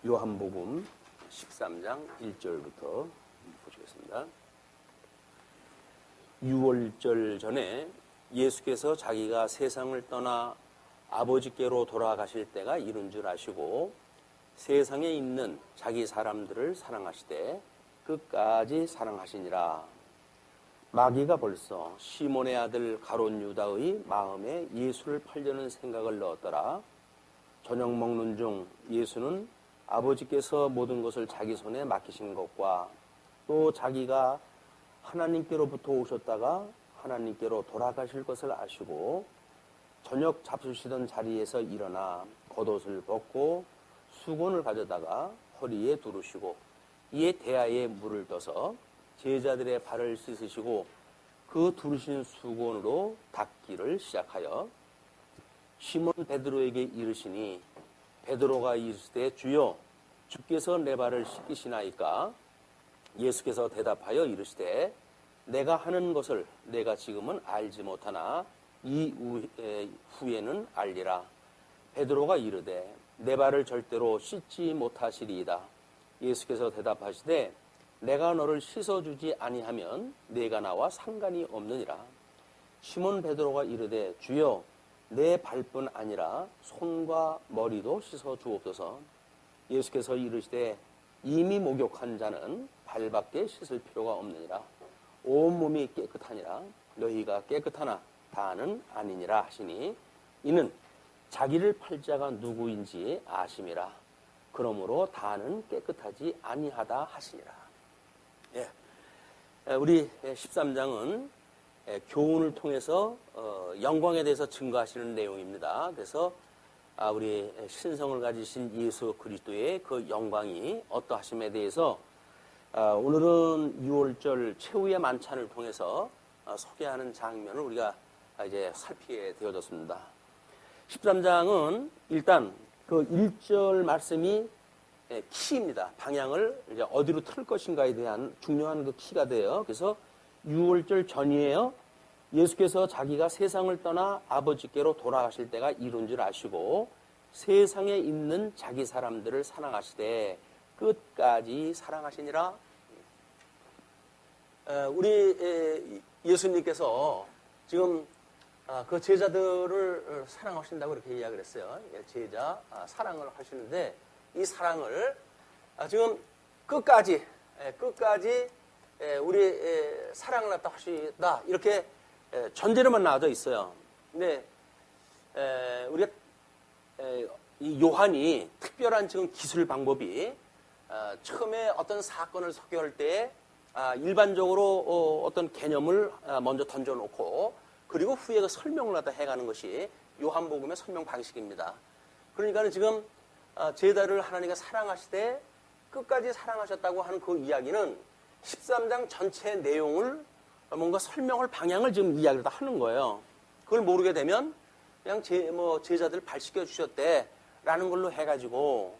요한복음 13장 1절부터 보시겠습니다. 유월절 전에 예수께서 자기가 세상을 떠나 아버지께로 돌아가실 때가 이른 줄 아시고 세상에 있는 자기 사람들을 사랑하시되 끝까지 사랑하시니라. 마귀가 벌써 시몬의 아들 가롯 유다의 마음에 예수를 팔려는 생각을 넣었더라. 저녁 먹는 중 예수는 아버지께서 모든 것을 자기 손에 맡기신 것과 또 자기가 하나님께로부터 오셨다가 하나님께로 돌아가실 것을 아시고 저녁 잡수시던 자리에서 일어나 겉옷을 벗고 수건을 가져다가 허리에 두르시고 이에 대야에 물을 떠서 제자들의 발을 씻으시고 그 두르신 수건으로 닦기를 시작하여 시몬 베드로에게 이르시니 베드로가 이르시되 주여 주께서 내 발을 씻기시나이까? 예수께서 대답하여 이르시되 내가 하는 것을 내가 지금은 알지 못하나 이 후에는 알리라. 베드로가 이르되 내 발을 절대로 씻지 못하시리이다. 예수께서 대답하시되 내가 너를 씻어주지 아니하면 내가 나와 상관이 없느니라. 시몬 베드로가 이르되 주여 내 발뿐 아니라 손과 머리도 씻어 주옵소서. 예수께서 이르시되 이미 목욕한 자는 발밖에 씻을 필요가 없느니라. 온몸이 깨끗하니라. 너희가 깨끗하나 다는 아니니라 하시니 이는 자기를 팔 자가 누구인지 아심이라. 그러므로 다는 깨끗하지 아니하다 하시니라. 우리 13장은 교훈을 통해서 영광에 대해서 증거하시는 내용입니다. 그래서 우리 신성을 가지신 예수 그리스도의 그 영광이 어떠하심에 대해서 오늘은 6월절 최후의 만찬을 통해서 소개하는 장면을 우리가 이제 살피게 되어졌습니다. 13장은 일단 그 1절 말씀이 키입니다. 방향을 이제 어디로 틀 것인가에 대한 중요한 그 키가 돼요. 그래서 6월절 전이에요. 예수께서 자기가 세상을 떠나 아버지께로 돌아가실 때가 이른 줄 아시고 세상에 있는 자기 사람들을 사랑하시되 끝까지 사랑하시니라. 우리 예수님께서 지금 그 제자들을 사랑하신다고 이렇게 이야기를 했어요. 제자 사랑을 하시는데 이 사랑을 지금 끝까지 우리 사랑을 갖다 하시다 이렇게 전제로만 나와져 있어요. 근데 우리가 이 요한이 특별한 지금 기술 방법이 처음에 어떤 사건을 소개할 때 일반적으로 어떤 개념을 먼저 던져놓고 그리고 후에 그 설명을 갖다 해가는 것이 요한복음의 설명 방식입니다. 그러니까 지금 제자를 하나님과 사랑하시되 끝까지 사랑하셨다고 하는 그 이야기는 13장 전체 내용을 뭔가 설명할 방향을 지금 이야기를 다 하는 거예요. 그걸 모르게 되면 그냥 제자들 발 씻겨주셨대라는 걸로 해가지고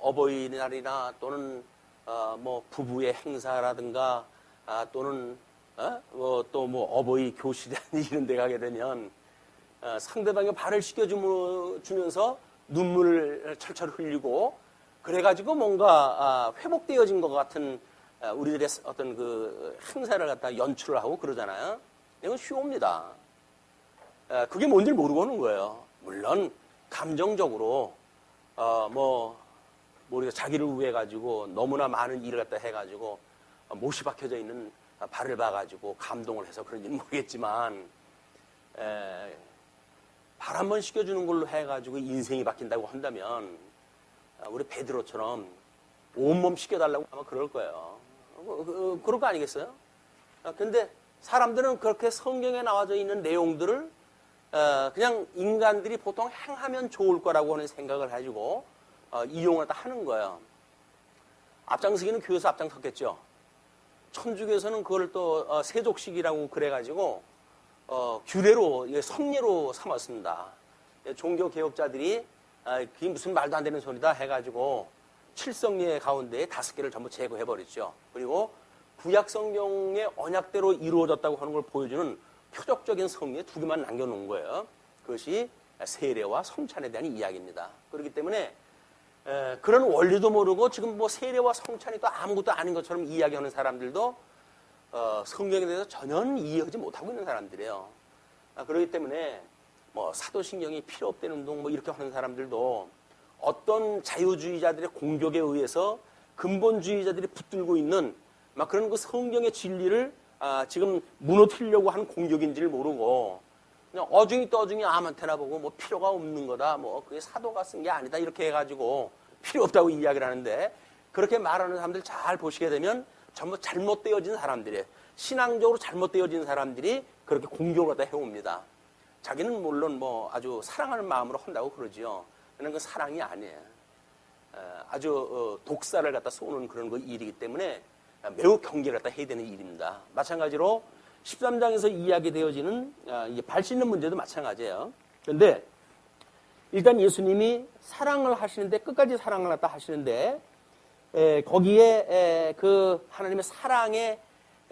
어버이날이나 또는 부부의 행사라든가 또는 어버이 교실이라는 이런 데 가게 되면 상대방의 발을 씻겨주면서 눈물을 철철 흘리고 그래가지고 뭔가 회복되어진 것 같은 우리들의 어떤 그 행사를 갖다 연출을 하고 그러잖아요. 이건 쉬웁니다. 그게 뭔지 모르고 오는 거예요. 물론 감정적으로 우리가 자기를 위해 가지고 너무나 많은 일을 갖다 해가지고 못이 박혀져 있는 발을 봐가지고 감동을 해서 그런지는 모르겠지만 발 한 번 씻겨주는 걸로 해가지고 인생이 바뀐다고 한다면 우리 베드로처럼 온몸 씻겨달라고 아마 그럴 거예요. 그럴 거 아니겠어요? 근데 사람들은 그렇게 성경에 나와져 있는 내용들을 그냥 인간들이 보통 행하면 좋을 거라고 하는 생각을 가지고 이용을 다 하는 거예요. 앞장서기는 교회에서 앞장섰겠죠. 천주교에서는 그걸 또 세족식이라고 그래가지고 규례로 성례로 삼았습니다. 종교 개혁자들이 그게 무슨 말도 안 되는 소리다 해가지고 7성례 가운데 5개를 전부 제거해버렸죠. 그리고 구약 성경의 언약대로 이루어졌다고 하는 걸 보여주는 표적적인 성례 2개만 남겨놓은 거예요. 그것이 세례와 성찬에 대한 이야기입니다. 그렇기 때문에 그런 원리도 모르고 지금 뭐 세례와 성찬이 또 아무것도 아닌 것처럼 이야기하는 사람들도 성경에 대해서 전혀 이해하지 못하고 있는 사람들이에요. 그렇기 때문에 뭐 사도신경이 필요 없다는 운동 뭐 이렇게 하는 사람들도 어떤 자유주의자들의 공격에 의해서 근본주의자들이 붙들고 있는 막 그런 그 성경의 진리를 지금 무너뜨리려고 하는 공격인지를 모르고 그냥 어중이 떠중이 아무한테나 보고 뭐 필요가 없는 거다, 뭐 그게 사도가 쓴 게 아니다 이렇게 해가지고 필요 없다고 이야기를 하는데, 그렇게 말하는 사람들 잘 보시게 되면 전부 잘못되어진 사람들이에요. 신앙적으로 잘못되어진 사람들이 그렇게 공격을 갖다 해옵니다. 자기는 물론 뭐 아주 사랑하는 마음으로 한다고 그러지요. 그런 건 사랑이 아니에요. 아주 독사를 갖다 쏘는 그런 거 일이기 때문에 매우 경계를 갖다 해야 되는 일입니다. 마찬가지로 13장에서 이야기되어지는 발 씻는 문제도 마찬가지예요. 그런데 일단 예수님이 사랑을 하시는데, 끝까지 사랑을 갖다 하시는데, 거기에 그 하나님의 사랑의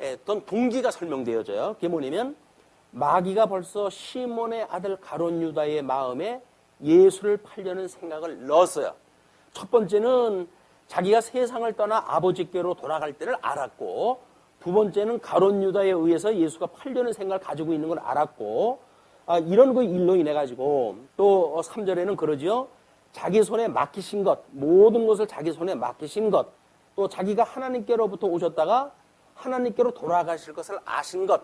어떤 동기가 설명되어져요. 그게 뭐냐면 마귀가 벌써 시몬의 아들 가룟 유다의 마음에 예수를 팔려는 생각을 넣었어요. 첫 번째는 자기가 세상을 떠나 아버지께로 돌아갈 때를 알았고, 두 번째는 가룟 유다에 의해서 예수가 팔려는 생각을 가지고 있는 걸 알았고, 이런 그 일로 인해 가지고 또 3절에는 그러지요. 자기 손에 맡기신 것, 모든 것을 자기 손에 맡기신 것, 또 자기가 하나님께로부터 오셨다가 하나님께로 돌아가실 것을 아신 것,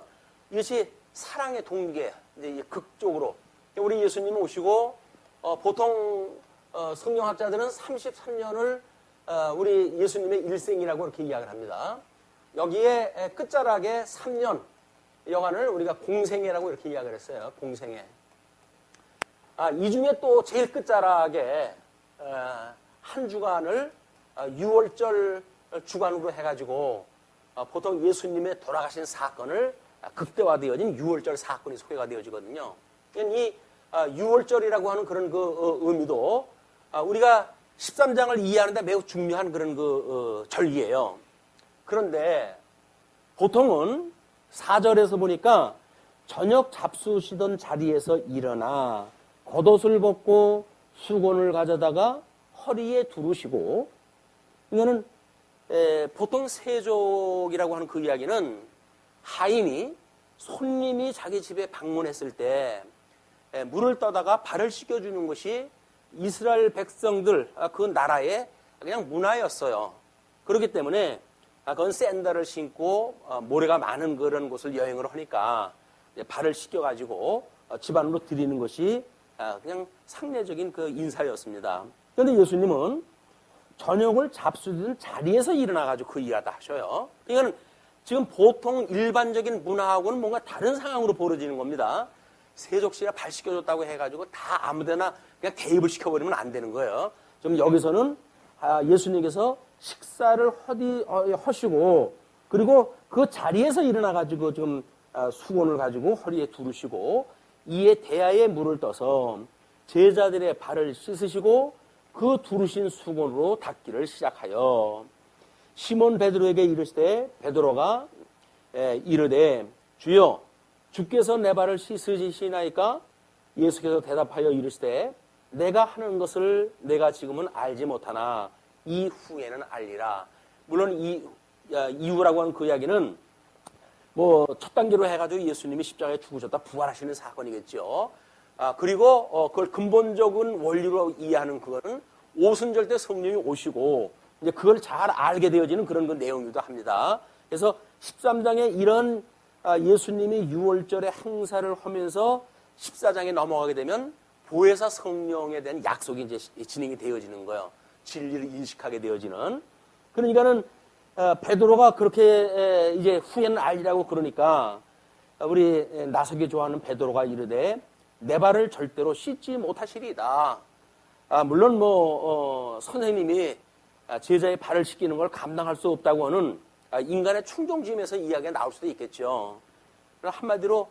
이것이 사랑의 동기에 이제 극적으로 우리 예수님 오시고 보통 성경학자들은 33년을 우리 예수님의 일생이라고 이렇게 이야기를 합니다. 여기에 끝자락에 3년 여간을 우리가 공생애라고 이렇게 이야기를 했어요. 공생애. 이 중에 또 제일 끝자락에 한 주간을 6월절 주간으로 해가지고 보통 예수님의 돌아가신 사건을 극대화되어진 6월절 사건이 소개가 되어지거든요. 이 6월절이라고 하는 그런 그 의미도 우리가 13장을 이해하는데 매우 중요한 그런 그 절기예요. 그런데 보통은 4절에서 보니까 저녁 잡수시던 자리에서 일어나 겉옷을 벗고 수건을 가져다가 허리에 두르시고, 이거는 보통 세족이라고 하는 그 이야기는 하인이 손님이 자기 집에 방문했을 때 물을 떠다가 발을 씻겨주는 것이 이스라엘 백성들 그 나라의 그냥 문화였어요. 그렇기 때문에 그건 샌들을 신고 모래가 많은 그런 곳을 여행을 하니까 발을 씻겨가지고 집안으로 드리는 것이 그냥 상례적인 그 인사였습니다. 그런데 예수님은 저녁을 잡수던 자리에서 일어나가지고 그 이야기를 하셔요. 이건 지금 보통 일반적인 문화하고는 뭔가 다른 상황으로 벌어지는 겁니다. 세족씨가 발 씻겨줬다고 해가지고 다 아무데나 그냥 대입을 시켜버리면 안 되는 거예요. 좀 여기서는 예수님께서 식사를 하시고, 그리고 그 자리에서 일어나가지고 지금 수건을 가지고 허리에 두르시고, 이에 대야에 물을 떠서 제자들의 발을 씻으시고 그 두르신 수건으로 닦기를 시작하여 시몬 베드로에게 이르시되, 베드로가 이르되 주여 주께서 내 발을 씻으시나이까? 예수께서 대답하여 이르시되 내가 하는 것을 내가 지금은 알지 못하나 이후에는 알리라. 물론 이후라고 하는 그 이야기는 뭐 첫 단계로 해가지고 예수님이 십자가에 죽으셨다 부활하시는 사건이겠죠. 그리고 그걸 근본적인 원리로 이해하는 그거는 오순절 때 성령이 오시고 이제 그걸 잘 알게 되어지는 그런 그 내용이기도 합니다. 그래서 13장에 이런 예수님이 6월절에 행사를 하면서 14장에 넘어가게 되면 보혜사 성령에 대한 약속이 이제 진행이 되어지는 거예요. 진리를 인식하게 되어지는. 그러니까는 베드로가 그렇게 이제 후에는 알리라고 그러니까 우리 나서기 좋아하는 베드로가 이르되 내 발을 절대로 씻지 못하시리이다. 물론 뭐 선생님이 제자의 발을 씻기는 걸 감당할 수 없다고 하는 인간의 충동심에서 이야기가 나올 수도 있겠죠. 한마디로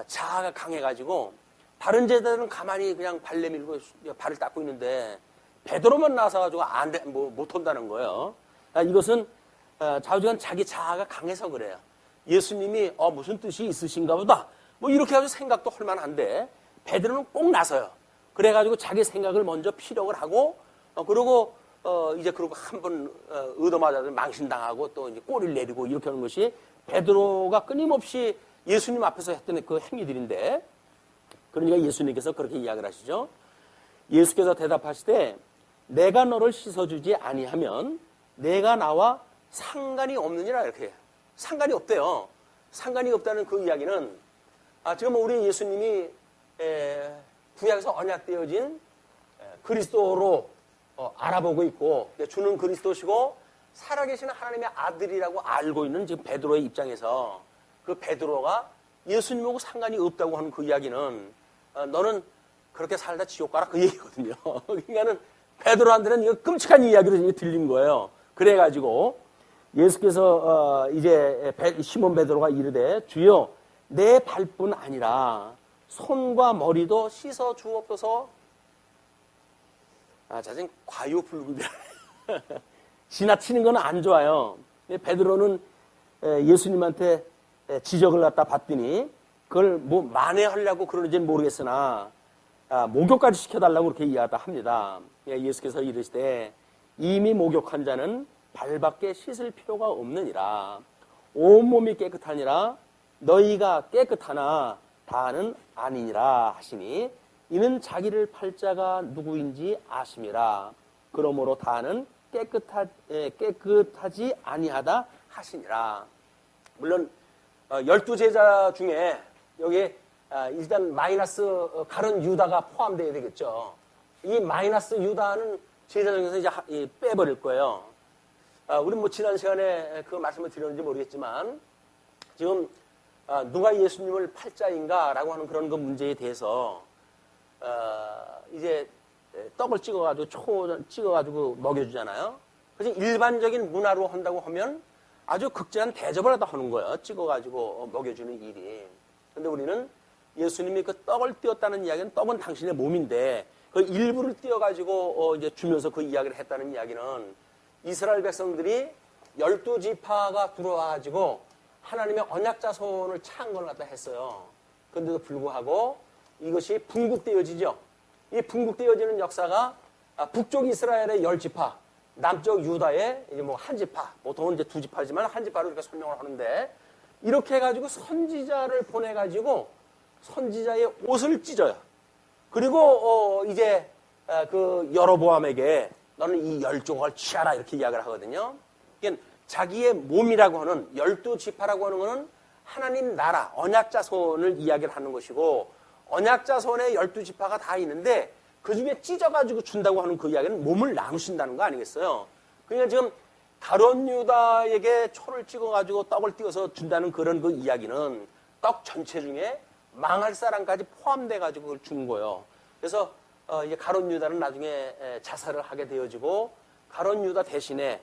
자아가 강해가지고 다른 제자들은 가만히 그냥 발 내밀고 발을 닦고 있는데 베드로만 나서가지고 못 한다는 거예요. 이것은 좌우지간 자기 자아가 강해서 그래요. 예수님이 무슨 뜻이 있으신가 보다 뭐 이렇게 해서 생각도 할 만한데 베드로는 꼭 나서요. 그래가지고 자기 생각을 먼저 피력을 하고 그리고 이제 그러고 한번 얻어맞아서 망신당하고 또 이제 꼬리를 내리고 이렇게 하는 것이 베드로가 끊임없이 예수님 앞에서 했던 그 행위들인데, 그러니까 예수님께서 그렇게 이야기를 하시죠. 예수께서 대답하시되 내가 너를 씻어주지 아니하면 내가 나와 상관이 없느니라, 이렇게. 상관이 없대요. 상관이 없다는 그 이야기는 지금 우리 예수님이 구약에서 언약되어진 그리스도로 알아보고 있고 주는 그리스도시고 살아계시는 하나님의 아들이라고 알고 있는 지금 베드로의 입장에서 그 베드로가 예수님하고 상관이 없다고 하는 그 이야기는 너는 그렇게 살다 지옥 가라, 그 얘기거든요. 그러니까는 베드로한테는 이거 끔찍한 이야기로 들린 거예요. 그래가지고 예수께서 이제 시몬 베드로가 이르되 주여 내 발뿐 아니라 손과 머리도 씻어 주옵소서. 자신 과유불급이라. 지나치는 건 안 좋아요. 베드로는 예수님한테 지적을 갖다 받더니 그걸 뭐 만회하려고 그러는지는 모르겠으나 목욕까지 시켜달라고 그렇게 이야기하다 합니다. 예수께서 이르시되 이미 목욕한 자는 발밖에 씻을 필요가 없느니라. 온몸이 깨끗하니라 너희가 깨끗하나 다는 아니니라 하시니 이는 자기를 팔자가 누구인지 아심이라. 그러므로 다는 깨끗하지 아니하다 하시니라. 물론 12제자 중에 여기 일단 마이너스 가룟 유다가 포함되어야 되겠죠. 이 마이너스 유다는 제자 중에서 이제 빼버릴 거예요. 우리 뭐 지난 시간에 그 말씀을 드렸는지 모르겠지만 지금 누가 예수님을 팔자인가라고 하는 그런 그 문제에 대해서 이제 떡을 찍어가지고 먹여주잖아요. 그래서 일반적인 문화로 한다고 하면 아주 극진한 대접을 하다 하는 거예요. 찍어가지고 먹여주는 일이. 근데 우리는 예수님이 그 떡을 띄었다는 이야기는 떡은 당신의 몸인데 그 일부를 띄어가지고 이제 주면서 그 이야기를 했다는 이야기는 이스라엘 백성들이 12지파가 들어와가지고 하나님의 언약자손을 찬 걸 갖다 했어요. 그런데도 불구하고 이것이 분국되어지죠. 이 분국되어지는 역사가 북쪽 이스라엘의 10지파, 남쪽 유다의 이제 뭐 한 지파, 보통은 이제 2지파지만 한 지파로 이렇게 설명을 하는데 이렇게 해가지고 선지자를 보내가지고 선지자의 옷을 찢어요. 그리고 이제 그 여로보암에게 너는 이 10조각을 취하라 이렇게 이야기를 하거든요. 그러니까 자기의 몸이라고 하는 12지파라고 하는 것은 하나님 나라, 언약자손을 이야기를 하는 것이고 언약자손의 12지파가 다 있는데 그 중에 찢어가지고 준다고 하는 그 이야기는 몸을 나누신다는 거 아니겠어요? 그러니까 지금 가룟 유다에게 초를 찍어가지고 떡을 띄워서 준다는 그런 그 이야기는 떡 전체 중에 망할 사람까지 포함돼가지고 그걸 준 거예요. 그래서 이제 가룟 유다는 나중에 자살을 하게 되어지고 가룟 유다 대신에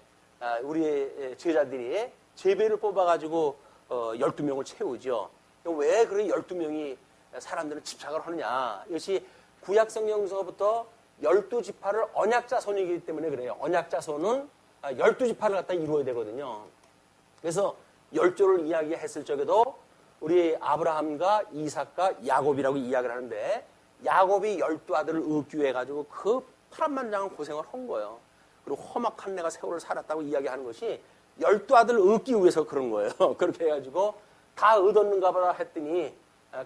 우리 제자들이 제배를 뽑아가지고 12명을 채우죠. 왜 그런 12명이 사람들은 집착을 하느냐. 이것이 구약성경서부터 12지파를 언약자손이기 때문에 그래요. 언약자손은 12지파를 갖다 이루어야 되거든요. 그래서 10조를 이야기했을 적에도 우리 아브라함과 이삭과 야곱이라고 이야기를 하는데 야곱이 12아들을 얻기 위해 가지고 그 파란만장한 고생을 한 거예요. 그리고 험악한 내가 세월을 살았다고 이야기하는 것이 12아들을 얻기 위해서 그런 거예요. 그렇게 해가지고 다 얻었는가 보다 했더니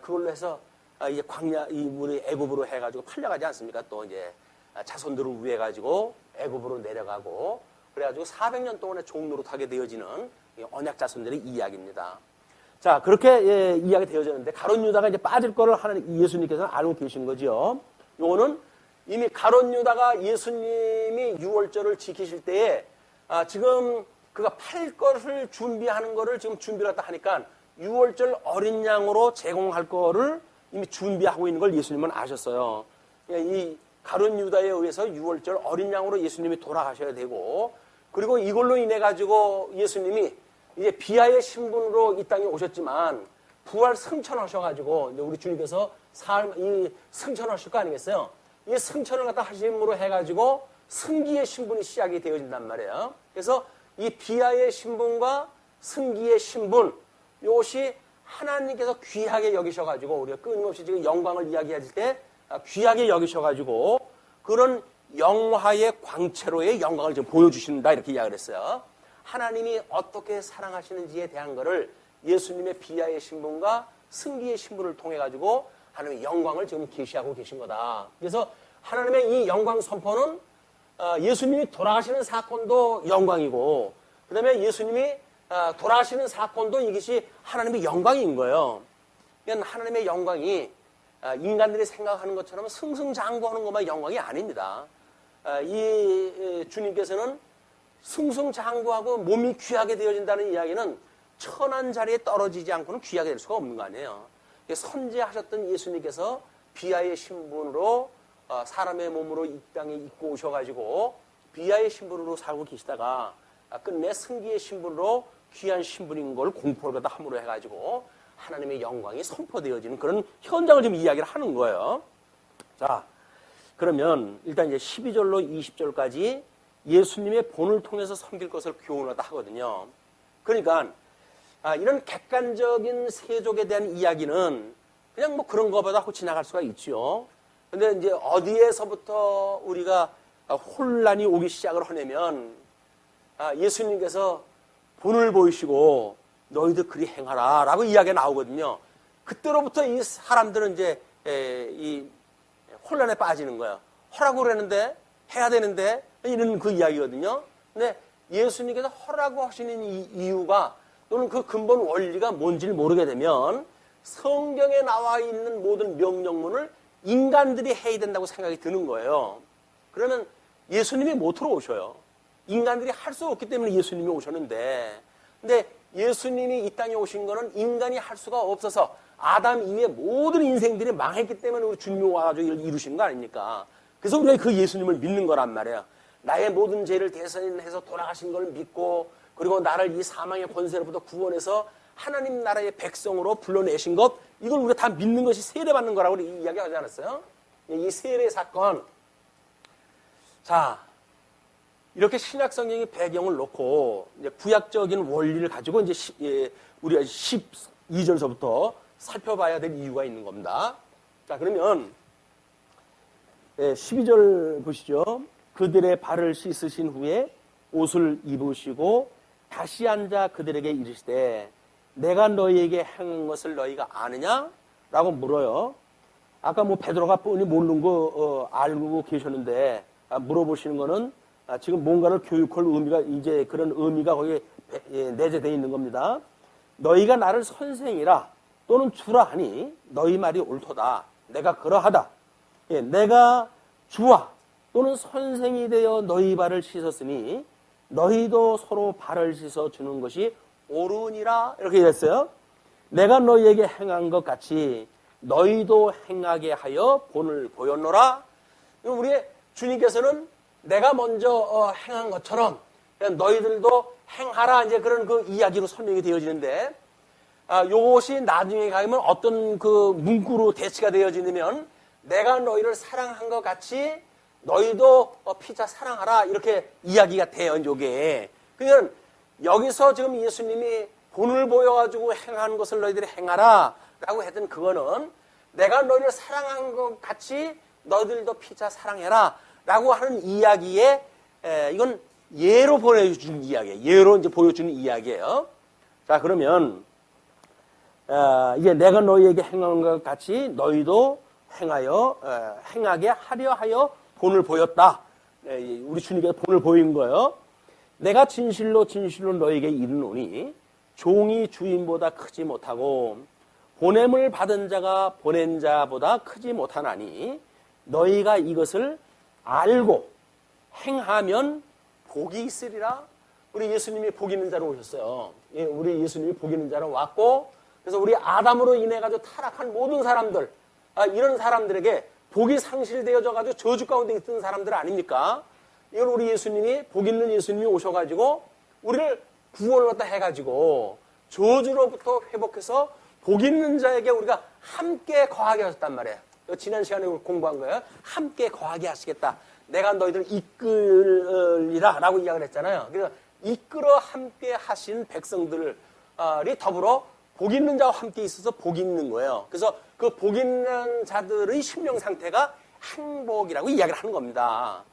그걸로 해서 이제 광야, 우리 애굽으로 해가지고 팔려가지 않습니까? 또 이제 자손들을 위해 가지고 애굽으로 내려가고 그래가지고 400년 동안의 종노릇 하게 되어지는 언약 자손들의 이야기입니다. 자, 그렇게 이야기 되어졌는데 가룟 유다가 이제 빠질 거를 하나님 예수님께서는 알고 계신 거죠. 요거는 이미 가룟 유다가 예수님이 유월절을 지키실 때에 지금 그가 팔 것을 준비하는 거를 지금 준비를 했다 하니까 유월절 어린 양으로 제공할 거를 이미 준비하고 있는 걸 예수님은 아셨어요. 이 가룟 유다에 의해서 유월절 어린 양으로 예수님이 돌아가셔야 되고 그리고 이걸로 인해 가지고 예수님이 이제 비하의 신분으로 이 땅에 오셨지만 부활 승천하셔가지고 우리 주님께서 이 승천하실 거 아니겠어요? 이 승천을 갖다 하심으로 해가지고 승기의 신분이 시작이 되어진단 말이에요. 그래서 이 비하의 신분과 승기의 신분 이것이 하나님께서 귀하게 여기셔가지고 우리가 끊임없이 지금 영광을 이야기할 때 귀하게 여기셔가지고 그런 영화의 광채로의 영광을 지금 보여주신다 이렇게 이야기를 했어요. 하나님이 어떻게 사랑하시는지에 대한 것을 예수님의 비하의 신분과 승기의 신분을 통해 가지고 하나님의 영광을 지금 계시하고 계신 거다. 그래서 하나님의 이 영광 선포는 예수님이 돌아가시는 사건도 영광이고, 그 다음에 예수님이 돌아가시는 사건도 이것이 하나님의 영광인 거예요. 그러니까 하나님의 영광이 인간들이 생각하는 것처럼 승승장구하는 것만 영광이 아닙니다. 이 주님께서는 승승장구하고 몸이 귀하게 되어진다는 이야기는 천한 자리에 떨어지지 않고는 귀하게 될 수가 없는 거 아니에요. 선지하셨던 예수님께서 비하의 신분으로 사람의 몸으로 이 땅에 입고 오셔가지고 비하의 신분으로 살고 계시다가 끝내 승기의 신분으로 귀한 신분인 걸 공포를 갖다 함으로 해가지고 하나님의 영광이 선포되어지는 그런 현장을 좀 이야기를 하는 거예요. 자, 그러면 일단 이제 12절로 20절까지 예수님의 본을 통해서 섬길 것을 교훈하다 하거든요. 그러니까 이런 객관적인 세족에 대한 이야기는 그냥 뭐 그런 거보다 하고 지나갈 수가 있죠. 근데 이제 어디에서부터 우리가 혼란이 오기 시작을 하냐면 예수님께서 본을 보이시고 너희들 그리 행하라 라고 이야기가 나오거든요. 그때로부터 이 사람들은 이제 이 혼란에 빠지는 거예요. 하라고 그러는데 해야 되는데 이런 그 이야기거든요. 근데 예수님께서 하라고 하시는 이유가 또는 그 근본 원리가 뭔지를 모르게 되면 성경에 나와 있는 모든 명령문을 인간들이 해야 된다고 생각이 드는 거예요. 그러면 예수님이 못 들어오셔요. 인간들이 할 수 없기 때문에 예수님이 오셨는데, 근데 예수님이 이 땅에 오신 거는 인간이 할 수가 없어서 아담 이후에 모든 인생들이 망했기 때문에 우리 주님이 와가지고 이루신 거 아닙니까? 그래서 우리가 그 예수님을 믿는 거란 말이에요. 나의 모든 죄를 대신해서 돌아가신 걸 믿고, 그리고 나를 이 사망의 권세로부터 구원해서 하나님 나라의 백성으로 불러내신 것, 이걸 우리가 다 믿는 것이 세례받는 거라고 이야기하지 않았어요? 이 세례 사건. 자, 이렇게 신약 성경의 배경을 놓고 이제 구약적인 원리를 가지고 이제 우리가 12절서부터 살펴봐야 될 이유가 있는 겁니다. 자, 그러면 12절 보시죠. 그들의 발을 씻으신 후에 옷을 입으시고 다시 앉아 그들에게 이르시되 내가 너희에게 행한 것을 너희가 아느냐? 라고 물어요. 아까 뭐 베드로가 뻔히 모르는 거 알고 계셨는데 물어보시는 거는 지금 뭔가를 교육할 의미가 이제 그런 의미가 거기에 내재되어 있는 겁니다. 너희가 나를 선생이라 또는 주라 하니 너희 말이 옳도다. 내가 그러하다. 내가 주와 또는 선생이 되어 너희 발을 씻었으니 너희도 서로 발을 씻어 주는 것이 옳으니라 이렇게 했어요. 내가 너희에게 행한 것 같이 너희도 행하게 하여 본을 보였노라. 우리의 주님께서는 내가 먼저 행한 것처럼 너희들도 행하라 이제 그런 그 이야기로 설명이 되어지는데 요것이 나중에 가면 어떤 그 문구로 대치가 되어지냐면 내가 너희를 사랑한 것 같이 너희도 피차 사랑하라 이렇게 이야기가 돼요. 요게 그러니까 여기서 지금 예수님이 본을 보여가지고 행하는 것을 너희들이 행하라 라고 했던 그거는 내가 너희를 사랑한 것 같이 너희들도 피차 사랑해라 라고 하는 이야기에 이건 예로 보여주는 이야기예요. 예로 이제 보여주는 이야기예요. 자, 그러면 이제 내가 너희에게 행한 것 같이 너희도 행하게 하려 하여 본을 보였다. 우리 주님께서 본을 보인 거예요. 내가 진실로 너희에게 이르노니 종이 주인보다 크지 못하고 보냄을 받은 자가 보낸 자보다 크지 못하나니 너희가 이것을 알고 행하면 복이 있으리라. 우리 예수님이 복 있는 자로 오셨어요. 우리 예수님이 복 있는 자로 왔고 그래서 우리 아담으로 인해 가지고 타락한 모든 사람들 이런 사람들에게 복이 상실되어져 가지고 저주 가운데 있던 사람들 아닙니까? 이걸 우리 예수님이 복 있는 예수님이 오셔가지고 우리를 구원을 갖다 해가지고 저주로부터 회복해서 복 있는 자에게 우리가 함께 거하게 하셨단 말이에요. 지난 시간에 공부한 거예요. 함께 거하게 하시겠다. 내가 너희들을 이끌리라 라고 이야기를 했잖아요. 그래서 이끌어 함께 하신 백성들이 더불어 복 있는 자와 함께 있어서 복이 있는 거예요. 그래서 그 복 있는 자들의 심령 상태가 행복이라고 이야기를 하는 겁니다.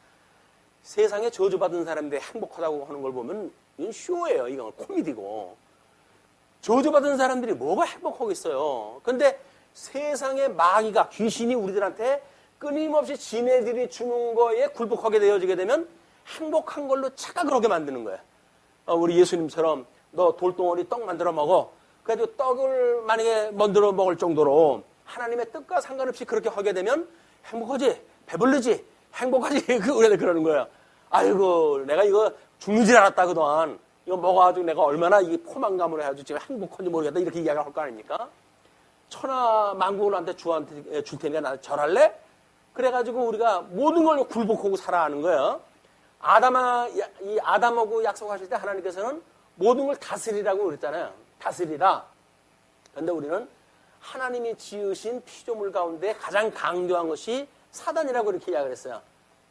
세상에 저주받은 사람들이 행복하다고 하는 걸 보면 이건 쇼예요. 이건 코미디고. 저주받은 사람들이 뭐가 행복하겠어요. 근데 세상의 마귀가, 귀신이 우리들한테 끊임없이 지네들이 주는 거에 굴복하게 되어지게 되면 행복한 걸로 착각을 하게 만드는 거예요. 우리 예수님처럼 너 돌덩어리 떡 만들어 먹어. 그래가지고 떡을 만약에 만들어 먹을 정도로 하나님의 뜻과 상관없이 그렇게 하게 되면 행복하지, 배불르지, 행복하지. 우리가 그러는 거예요. 아이고, 내가 이거 죽는 줄 알았다 그동안. 이거 먹어가지고 내가 얼마나 이 포만감을 해가지고 지금 행복한지 모르겠다. 이렇게 이야기를 할 거 아닙니까? 천하 만국을 나한테 줄 테니까 나한테 절할래? 그래가지고 우리가 모든 걸 굴복하고 살아가는 거예요. 이 아담하고 약속하실 때 하나님께서는 모든 걸 다스리라고 그랬잖아요. 다스리라. 그런데 우리는 하나님이 지으신 피조물 가운데 가장 강조한 것이 사단이라고 이렇게 이야기를 했어요.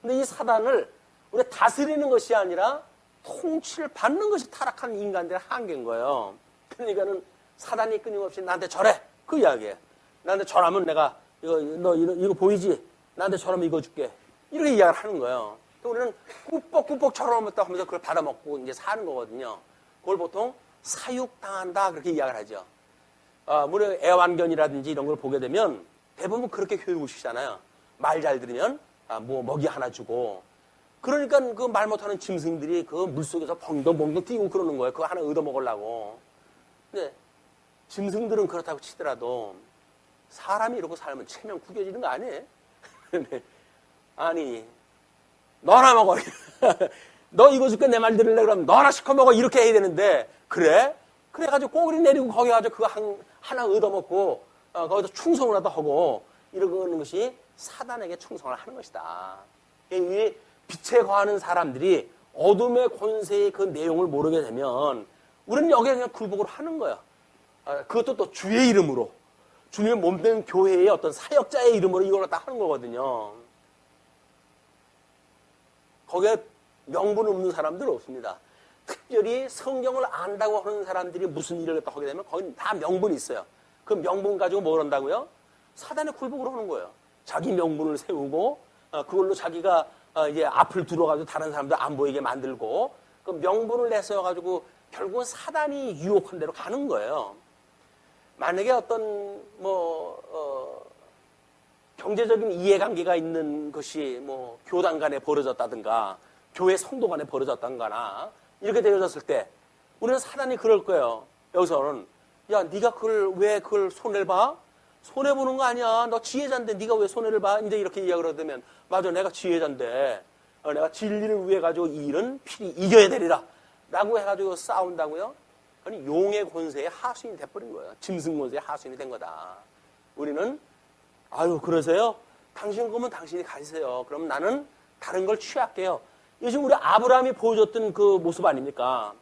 근데 이 사단을 우리가 다스리는 것이 아니라 통치를 받는 것이 타락한 인간들의 한계인 거예요. 그러니까는 사단이 끊임없이 나한테 절해. 그 이야기예요. 나한테 절하면 내가 이거 보이지? 나한테 절하면 이거 줄게. 이렇게 이야기를 하는 거예요. 우리는 꾸벅꾸벅 절하면서 그걸 받아먹고 이제 사는 거거든요. 그걸 보통 사육당한다 그렇게 이야기를 하죠. 우리 애완견이라든지 이런 걸 보게 되면 대부분 그렇게 교육을 시키잖아요. 말 잘 들으면 뭐 먹이 하나 주고. 그러니까 그 말 못하는 짐승들이 그 물속에서 벙덩벙덩 뛰고 그러는 거예요. 그거 하나 얻어먹으려고. 근데 짐승들은 그렇다고 치더라도 사람이 이러고 살면 체면 구겨지는 거 아니에요? 아니, 너나 먹어. 너 이거 줄게 내 말 들을래? 그러면 너나 시커 먹어. 이렇게 해야 되는데, 그래? 그래가지고 꼬리 내리고 거기 가지고 그거 하나 얻어먹고, 거기서 충성을 하다 하고, 이러는 것이 사단에게 충성을 하는 것이다. 이 빛에 거하는 사람들이 어둠의 권세의 그 내용을 모르게 되면, 우리는 여기에 그냥 굴복을 하는 거야. 그것도 또 주의 이름으로. 주님의 몸된 교회의 어떤 사역자의 이름으로 이걸 다 하는 거거든요. 거기에 명분 없는 사람들은 없습니다. 특별히 성경을 안다고 하는 사람들이 무슨 일을 하게 되면 거기 다 명분이 있어요. 그 명분 가지고 뭘 한다고요? 사단의 굴복을 하는 거예요. 자기 명분을 세우고 그걸로 자기가 이제 앞을 들어가지고 다른 사람들 안 보이게 만들고 그 명분을 내세워가지고 결국은 사단이 유혹한 대로 가는 거예요. 만약에 어떤 경제적인 이해관계가 있는 것이 교단 간에 벌어졌다든가 교회 성도 간에 벌어졌다거나 이렇게 되어졌을 때 우리는 사단이 그럴 거예요. 여기서는 야, 네가 왜 그걸 손해를 봐? 손해보는 거 아니야. 너 지혜자인데 네가 왜 손해를 봐? 이제 이렇게 이야기를 하면 맞아, 내가 지혜자인데 내가 진리를 위해 가지고 이 일은 필히 이겨야 되리라 라고 해가지고 싸운다고요? 아니, 용의 권세의 하수인이 돼버린 거예요. 짐승 권세의 하수인이 된 거다. 우리는 아유, 그러세요? 당신 거면 당신이 가지세요. 그럼 나는 다른 걸 취할게요. 요즘 우리 아브라함이 보여줬던 그 모습 아닙니까?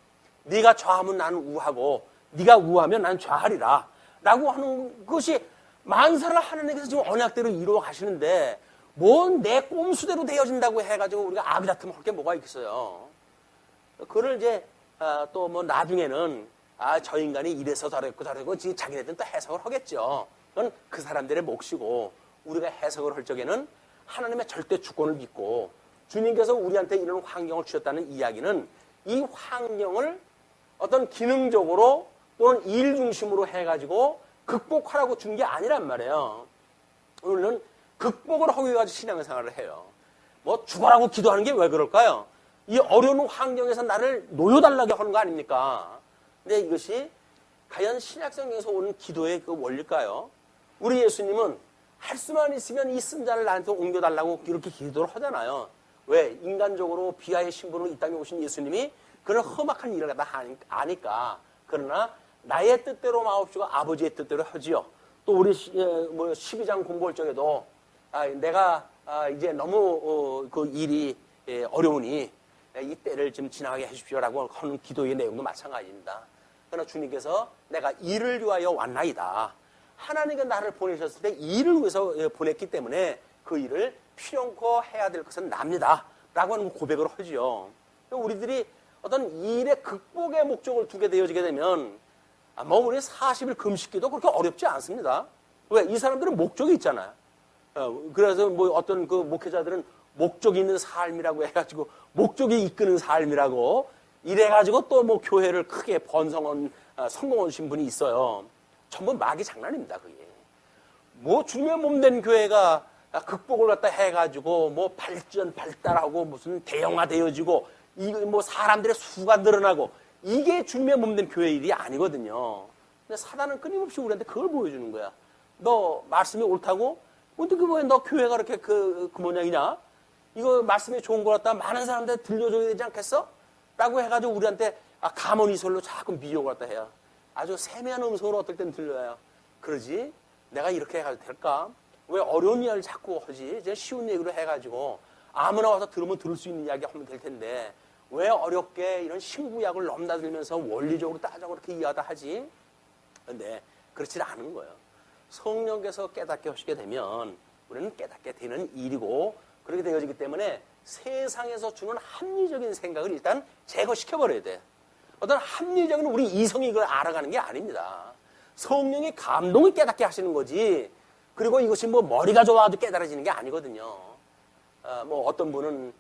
네가 좌하면 나는 우하고 네가 우하면 나는 좌하리라 라고 하는 것이 만사를 하나님께서 지금 언약대로 이루어 가시는데 뭔 내 꼼수대로 되어진다고 해가지고 우리가 아비다툼 할 게 뭐가 있겠어요. 그걸 이제 또 나중에는 저 인간이 이래서 저랬고 자기네들은 또 해석을 하겠죠. 그건 그 사람들의 몫이고 우리가 해석을 할 적에는 하나님의 절대 주권을 믿고 주님께서 우리한테 이런 환경을 주셨다는 이야기는 이 환경을 어떤 기능적으로 또는 일 중심으로 해가지고 극복하라고 준 게 아니란 말이에요. 우리는 극복을 하기 위해서 신앙생활을 해요. 죽어라고 기도하는 게 왜 그럴까요? 이 어려운 환경에서 나를 놓여달라고 하는 거 아닙니까? 근데 이것이 과연 신약성경에서 오는 기도의 그 원리일까요? 우리 예수님은 할 수만 있으면 이 쓴 자를 나한테 옮겨달라고 이렇게 기도를 하잖아요. 왜? 인간적으로 비하의 신분으로 이 땅에 오신 예수님이 그런 험악한 일을 갖다 아니까. 그러나 나의 뜻대로 마옵시고 아버지의 뜻대로 하지요. 또 우리 12장 공부할 적에도 내가 이제 너무 그 일이 어려우니 이 때를 좀 지나가게 해주십시오라고 하는 기도의 내용도 마찬가지입니다. 그러나 주님께서 내가 일을 위하여 왔나이다. 하나님께 나를 보내셨을 때 일을 위해서 보냈기 때문에 그 일을 필요코 해야 될 것은 납니다. 라고 하는 고백을 하지요. 우리들이 어떤 일의 극복의 목적을 두게 되어지게 되면 우리 40일 금식기도 그렇게 어렵지 않습니다. 왜? 이 사람들은 목적이 있잖아요. 그래서 어떤 그 목회자들은 목적이 있는 삶이라고 해가지고 목적이 이끄는 삶이라고 이래가지고 또 뭐 교회를 크게 번성한 성공하신 분이 있어요. 전부 마귀 장난입니다. 그게 뭐 주님의 몸된 교회가 극복을 갖다 해가지고 뭐 발달하고 무슨 대형화되어지고 이거 뭐 사람들의 수가 늘어나고 이게 주님의 몸된 교회 일이 아니거든요. 근데 사단은 끊임없이 우리한테 그걸 보여주는 거야. 너 말씀이 옳다고? 근데 그 뭐야? 너 교회가 그렇게 그 모양이냐? 이거 말씀이 좋은 거 같다. 많은 사람들 들려줘야 되지 않겠어? 라고 해가지고 우리한테 가모니설로 자꾸 미혹을 갖다 해요. 아주 세미한 음성으로 어떨 땐 들려요. 그러지? 내가 이렇게 해가지고 될까? 왜 어려운 이야기를 자꾸 하지? 이제 쉬운 얘기로 해가지고 아무나 와서 들으면 들을 수 있는 이야기 하면 될 텐데 왜 어렵게 이런 신구약을 넘나들면서 원리적으로 따져고 그렇게 이해하다 하지? 근데 그렇지 않은 거예요. 성령께서 깨닫게 하시게 되면 우리는 깨닫게 되는 일이고 그렇게 되어지기 때문에 세상에서 주는 합리적인 생각을 일단 제거시켜버려야 돼. 어떤 합리적인 우리 이성이 그걸 알아가는 게 아닙니다. 성령의 감동을 깨닫게 하시는 거지. 그리고 이것이 뭐 머리가 좋아도 깨달아지는 게 아니거든요. 뭐 어떤 분은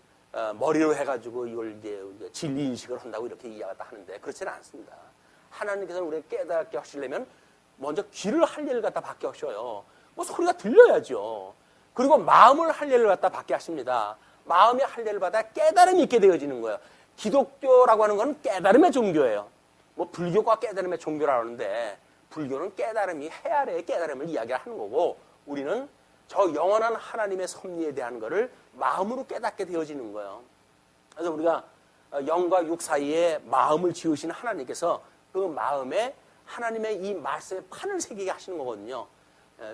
머리로 해가지고 이걸 이제 진리 인식을 한다고 이렇게 이해하다 하는데 그렇지는 않습니다. 하나님께서는 우리가 깨닫게 하시려면 먼저 귀를 할례를 갖다 받게 하셔요. 뭐 소리가 들려야죠. 그리고 마음을 할례를 갖다 받게 하십니다. 마음의 할례를 받아 깨달음이 있게 되어지는 거예요. 기독교라고 하는 건 깨달음의 종교예요. 뭐 불교가 깨달음의 종교라고 하는데 불교는 깨달음이 해아래의 깨달음을 이야기하는 거고 우리는 저 영원한 하나님의 섭리에 대한 것을 마음으로 깨닫게 되어지는 거예요. 그래서 우리가 영과 육 사이에 마음을 지으신 하나님께서 그 마음에 하나님의 이 말씀에 판을 새기게 하시는 거거든요.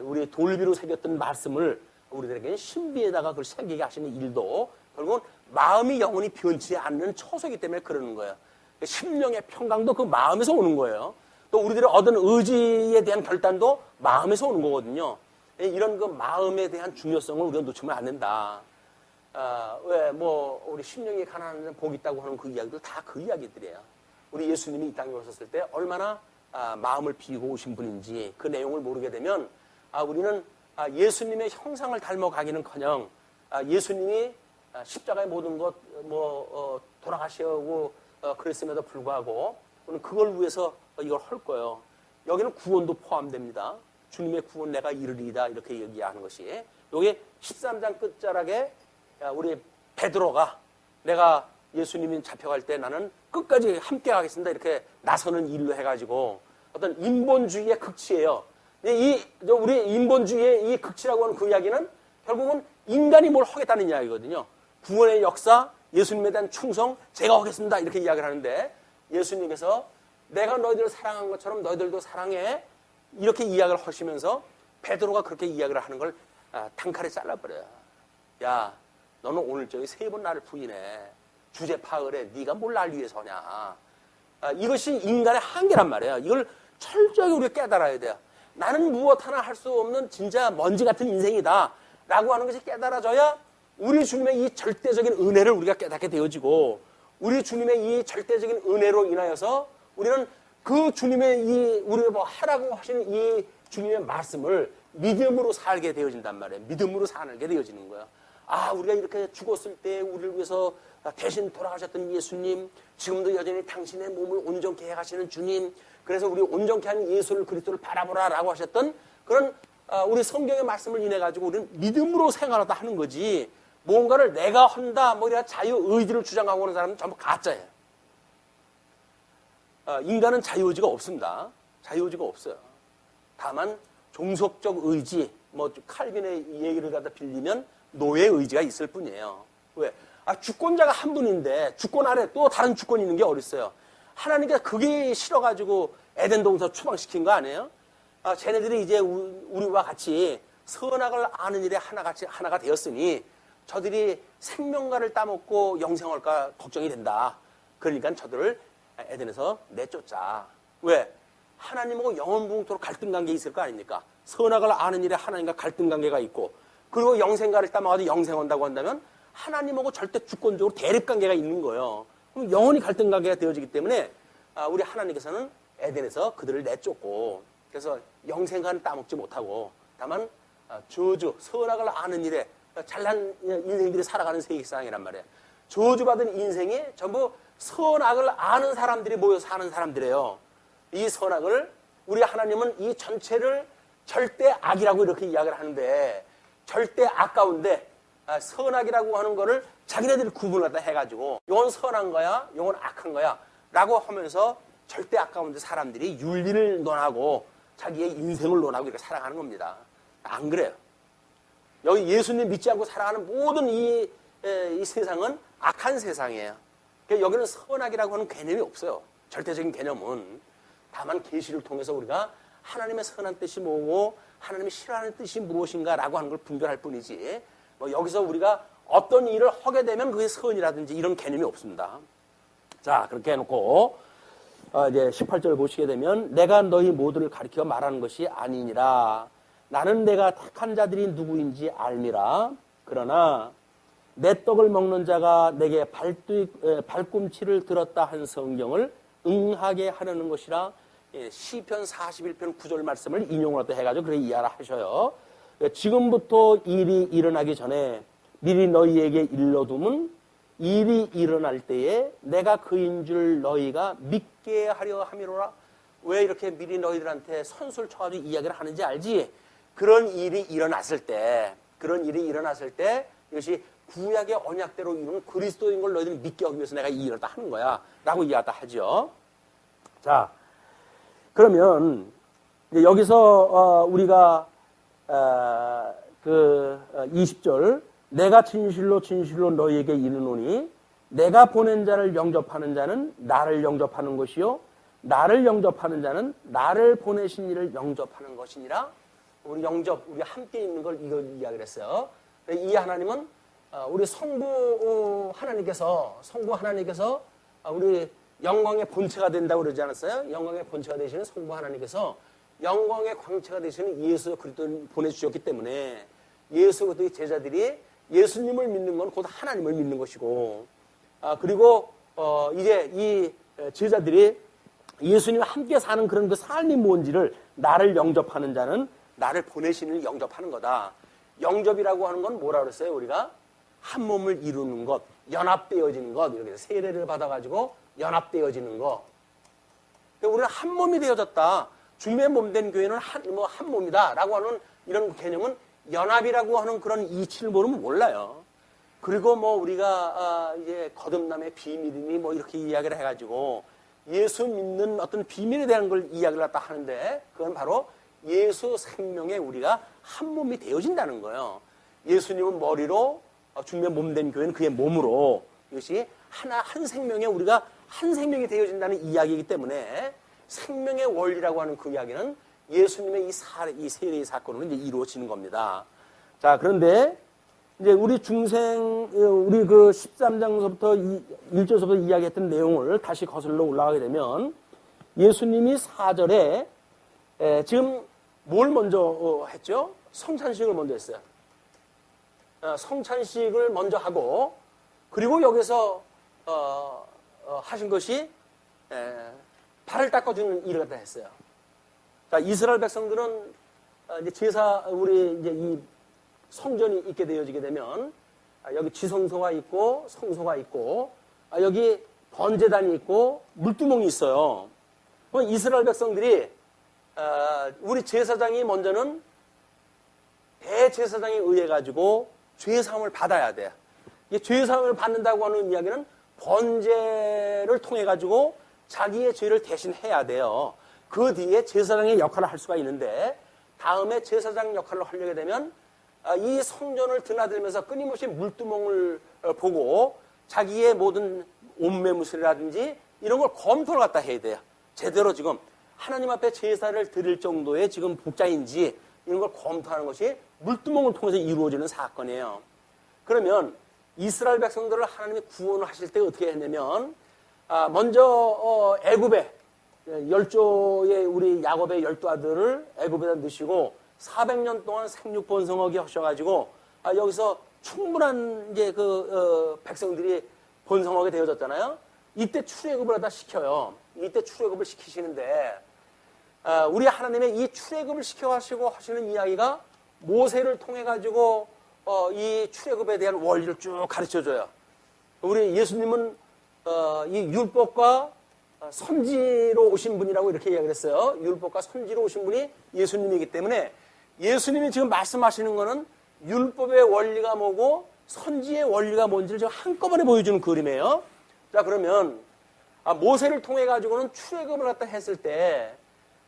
우리 돌비로 새겼던 말씀을 우리들에게는 신비에다가 그걸 새기게 하시는 일도 결국은 마음이 영원히 변치 않는 처소이기 때문에 그러는 거예요. 심령의 평강도 그 마음에서 오는 거예요. 또 우리들의 얻은 의지에 대한 결단도 마음에서 오는 거거든요. 이런 그 마음에 대한 중요성을 우리가 놓치면 안 된다. 왜 뭐 우리 심령이 가난한 복이 있다고 하는 그 이야기들 다 그 이야기들이에요. 우리 예수님이 이 땅에 오셨을 때 얼마나 마음을 비우고 오신 분인지 그 내용을 모르게 되면 우리는 예수님의 형상을 닮아가기는커녕 예수님이 십자가의 모든 것 돌아가시고 그랬음에도 불구하고 우리는 그걸 위해서 이걸 할 거예요. 여기는 구원도 포함됩니다. 주님의 구원 내가 이르리이다 이렇게 얘기하는 것이 여기 13장 끝자락에 우리 베드로가 내가 예수님이 잡혀갈 때 나는 끝까지 함께 하겠습니다 이렇게 나서는 일로 해가지고 어떤 인본주의의 극치예요. 우리 인본주의의 이 극치라고 하는 그 이야기는 결국은 인간이 뭘 하겠다는 이야기거든요. 구원의 역사, 예수님에 대한 충성, 제가 하겠습니다 이렇게 이야기를 하는데 예수님께서 내가 너희들을 사랑한 것처럼 너희들도 사랑해 이렇게 이야기를 하시면서 베드로가 그렇게 이야기를 하는 걸 단칼에 잘라버려요. 야, 너는 오늘 저기 3번 나를 부인해. 주제 파열에 네가 뭘 날 위해서 하냐. 이것이 인간의 한계란 말이에요. 이걸 철저하게 우리가 깨달아야 돼요. 나는 무엇 하나 할 수 없는 진짜 먼지 같은 인생이다 라고 하는 것이 깨달아져야 우리 주님의 이 절대적인 은혜를 우리가 깨닫게 되어지고 우리 주님의 이 절대적인 은혜로 인하여서 우리는 그 주님의 우리가 뭐 하라고 하시는 이 주님의 말씀을 믿음으로 살게 되어진단 말이에요. 믿음으로 살게 되어지는 거예요. 우리가 이렇게 죽었을 때 우리를 위해서 대신 돌아가셨던 예수님, 지금도 여전히 당신의 몸을 온전케 해가시는 주님, 그래서 우리 온전케 하는 예수를 그리스도를 바라보라라고 하셨던 그런 우리 성경의 말씀을 인해 가지고 우리는 믿음으로 생활하다 하는 거지. 뭔가를 내가 한다, 뭐 이런 자유 의지를 주장하고 하는 사람은 전부 가짜예요. 인간은 자유의지가 없습니다. 자유의지가 없어요. 다만 종속적 의지, 뭐 칼빈의 얘기를 갖다 빌리면 노예 의지가 있을 뿐이에요. 왜? 주권자가 한 분인데 주권 아래 또 다른 주권이 있는 게 어딨어요. 하나님께서 그게 싫어가지고 에덴 동산 추방시킨 거 아니에요? 쟤네들이 이제 우리와 같이 선악을 아는 일에 하나가 되었으니 저들이 생명과를 따먹고 영생할까 걱정이 된다. 그러니까 저들을 에덴에서 내쫓자. 왜? 하나님하고 영원붕토록 갈등 관계 있을 거 아닙니까? 선악을 아는 일에 하나님과 갈등 관계가 있고 그리고 영생과를 따먹어도 영생한다고 한다면 하나님하고 절대 주권적으로 대립 관계가 있는 거예요. 그럼 영원히 갈등 관계가 되어지기 때문에 우리 하나님께서는 에덴에서 그들을 내쫓고 그래서 영생과는 따먹지 못하고 다만 저주, 선악을 아는 일에 잘난 인생들이 살아가는 세상이란 말이에요. 저주받은 인생이 전부 선악을 아는 사람들이 모여 사는 사람들이에요. 이 선악을 우리 하나님은 이 전체를 절대 악이라고 이렇게 이야기를 하는데, 절대 악 가운데 선악이라고 하는 거를 자기네들이 구분을 다 해가지고 이건 선한 거야, 이건 악한 거야 라고 하면서 절대 악 가운데 사람들이 윤리를 논하고 자기의 인생을 논하고 이렇게 살아가는 겁니다. 안 그래요. 여기 예수님 믿지 않고 살아가는 모든 이 세상은 악한 세상이에요. 그러니까 여기는 선악이라고 하는 개념이 없어요. 절대적인 개념은. 다만 계시를 통해서 우리가 하나님의 선한 뜻이 뭐고 하나님이 싫어하는 뜻이 무엇인가라고 하는 걸 분별할 뿐이지, 뭐 여기서 우리가 어떤 일을 하게 되면 그게 선이라든지 이런 개념이 없습니다. 자, 그렇게 해놓고 이제 18절 보시게 되면 내가 너희 모두를 가리켜 말하는 것이 아니니라. 나는 내가 택한 자들이 누구인지 알미라. 그러나 내 떡을 먹는 자가 내게 발꿈치를 들었다 한 성경을 응하게 하려는 것이라. 시편 41편 9절 말씀을 인용을 또 해가지고 그렇게 이해를 하셔요. 지금부터 일이 일어나기 전에 미리 너희에게 일러두면 일이 일어날 때에 내가 그인 줄 너희가 믿게 하려 함이로라. 왜 이렇게 미리 너희들한테 선수를 쳐가지고 이야기를 하는지 알지? 그런 일이 일어났을 때 이것이 구약의 언약대로 이루는 그리스도인 걸 너희들이 믿게 하기 위해서 내가 이 일을 다 하는 거야 라고 이야기를 하죠. 자, 그러면 여기서 우리가 20절 내가 진실로 진실로 너희에게 이르노니 내가 보낸 자를 영접하는 자는 나를 영접하는 것이요 나를 영접하는 자는 나를 보내신 이를 영접하는 것이니라. 우리 영접, 우리 함께 있는 걸 이걸 이야기를 했어요. 이 하나님은 우리 성부 하나님께서 우리 영광의 본체가 된다고 그러지 않았어요? 영광의 본체가 되시는 성부 하나님께서 영광의 광채가 되시는 예수 그리스도를 보내주셨기 때문에 예수 그리스도의 제자들이 예수님을 믿는 건 곧 하나님을 믿는 것이고, 그리고 이제 이 제자들이 예수님과 함께 사는 그런 그 삶이 뭔지를 나를 영접하는 자는 나를 보내시는 영접하는 거다. 영접이라고 하는 건 뭐라 그랬어요? 우리가 한 몸을 이루는 것, 연합되어지는 것, 이렇게 세례를 받아가지고 연합되어지는 것. 그러니까 우리는 한 몸이 되어졌다. 주님의 몸된 교회는 한 몸이다라고 하는 이런 개념은 연합이라고 하는 그런 이치를 모르면 몰라요. 그리고 우리가 이제 거듭남의 비밀이니 이렇게 이야기를 해가지고 예수 믿는 어떤 비밀에 대한 걸 이야기를 갖다 하는데, 그건 바로 예수 생명에 우리가 한 몸이 되어진다는 거예요. 예수님은 머리로, 주님의 몸된 교회는 그의 몸으로, 이것이 한 생명에 우리가 한 생명이 되어진다는 이야기이기 때문에 생명의 원리라고 하는 그 이야기는 예수님의 이 세례의 사건으로 이제 이루어지는 겁니다. 자, 그런데 이제 우리 그 13장서부터 1절서부터 이야기했던 내용을 다시 거슬러 올라가게 되면 예수님이 4절에 지금 뭘 먼저 했죠? 성찬식을 먼저 했어요. 성찬식을 먼저 하고, 그리고 여기서 하신 것이 발을 닦아주는 일을 갖다 했어요. 자, 이스라엘 백성들은 이제 우리 이제 이 성전이 있게 되어지게 되면 여기 지성소가 있고 성소가 있고 여기 번제단이 있고 물두멍이 있어요. 그럼 이스라엘 백성들이 우리 제사장이 먼저는 대제사장에 의해 가지고 죄사함을 받아야 돼요. 이 죄사함을 받는다고 하는 이야기는 번제를 통해 가지고 자기의 죄를 대신해야 돼요. 그 뒤에 제사장의 역할을 할 수가 있는데, 다음에 제사장 역할을 하려게 되면 이 성전을 드나들면서 끊임없이 물두멍을 보고 자기의 모든 옷매무새라든지 이런 걸 검토를 갖다 해야 돼요. 제대로 지금 하나님 앞에 제사를 드릴 정도의 지금 복장인지 이런 걸 검토하는 것이 물두멍을 통해서 이루어지는 사건이에요. 그러면 이스라엘 백성들을 하나님이 구원을 하실 때 어떻게 했냐면, 먼저 애굽에 10조의 우리 야곱의 12아들을 애굽에다 넣으시고 400년 동안 생육번성하게 하셔가지고 여기서 충분한 이제 백성들이 번성하게 되어졌잖아요. 이때 출애굽을 하다 시켜요. 이때 출애굽을 시키시는데, 우리 하나님의 이 출애굽을 시켜가시고 하시는 이야기가 모세를 통해 가지고 이 출애굽에 대한 원리를 쭉 가르쳐줘요. 우리 예수님은 이 율법과 선지로 오신 분이라고 이렇게 이야기를 했어요. 율법과 선지로 오신 분이 예수님이기 때문에 예수님이 지금 말씀하시는 거는 율법의 원리가 뭐고 선지의 원리가 뭔지를 지금 한꺼번에 보여주는 그림이에요. 자, 그러면 모세를 통해 가지고는 출애굽을 갖다 했을 때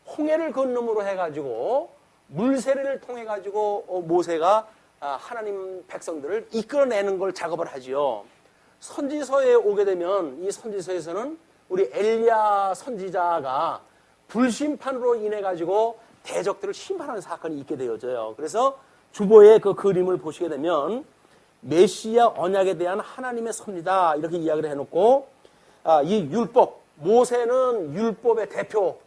홍해를 건너므로 해가지고 물세례를 통해 가지고 모세가 하나님 백성들을 이끌어내는 걸 작업을 하지요. 선지서에 오게 되면 이 선지서에서는 우리 엘리야 선지자가 불심판으로 인해 가지고 대적들을 심판하는 사건이 있게 되어져요. 그래서 주보의 그 그림을 보시게 되면 메시아 언약에 대한 하나님의 섭리다 이렇게 이야기를 해놓고 이 율법, 모세는 율법의 대표,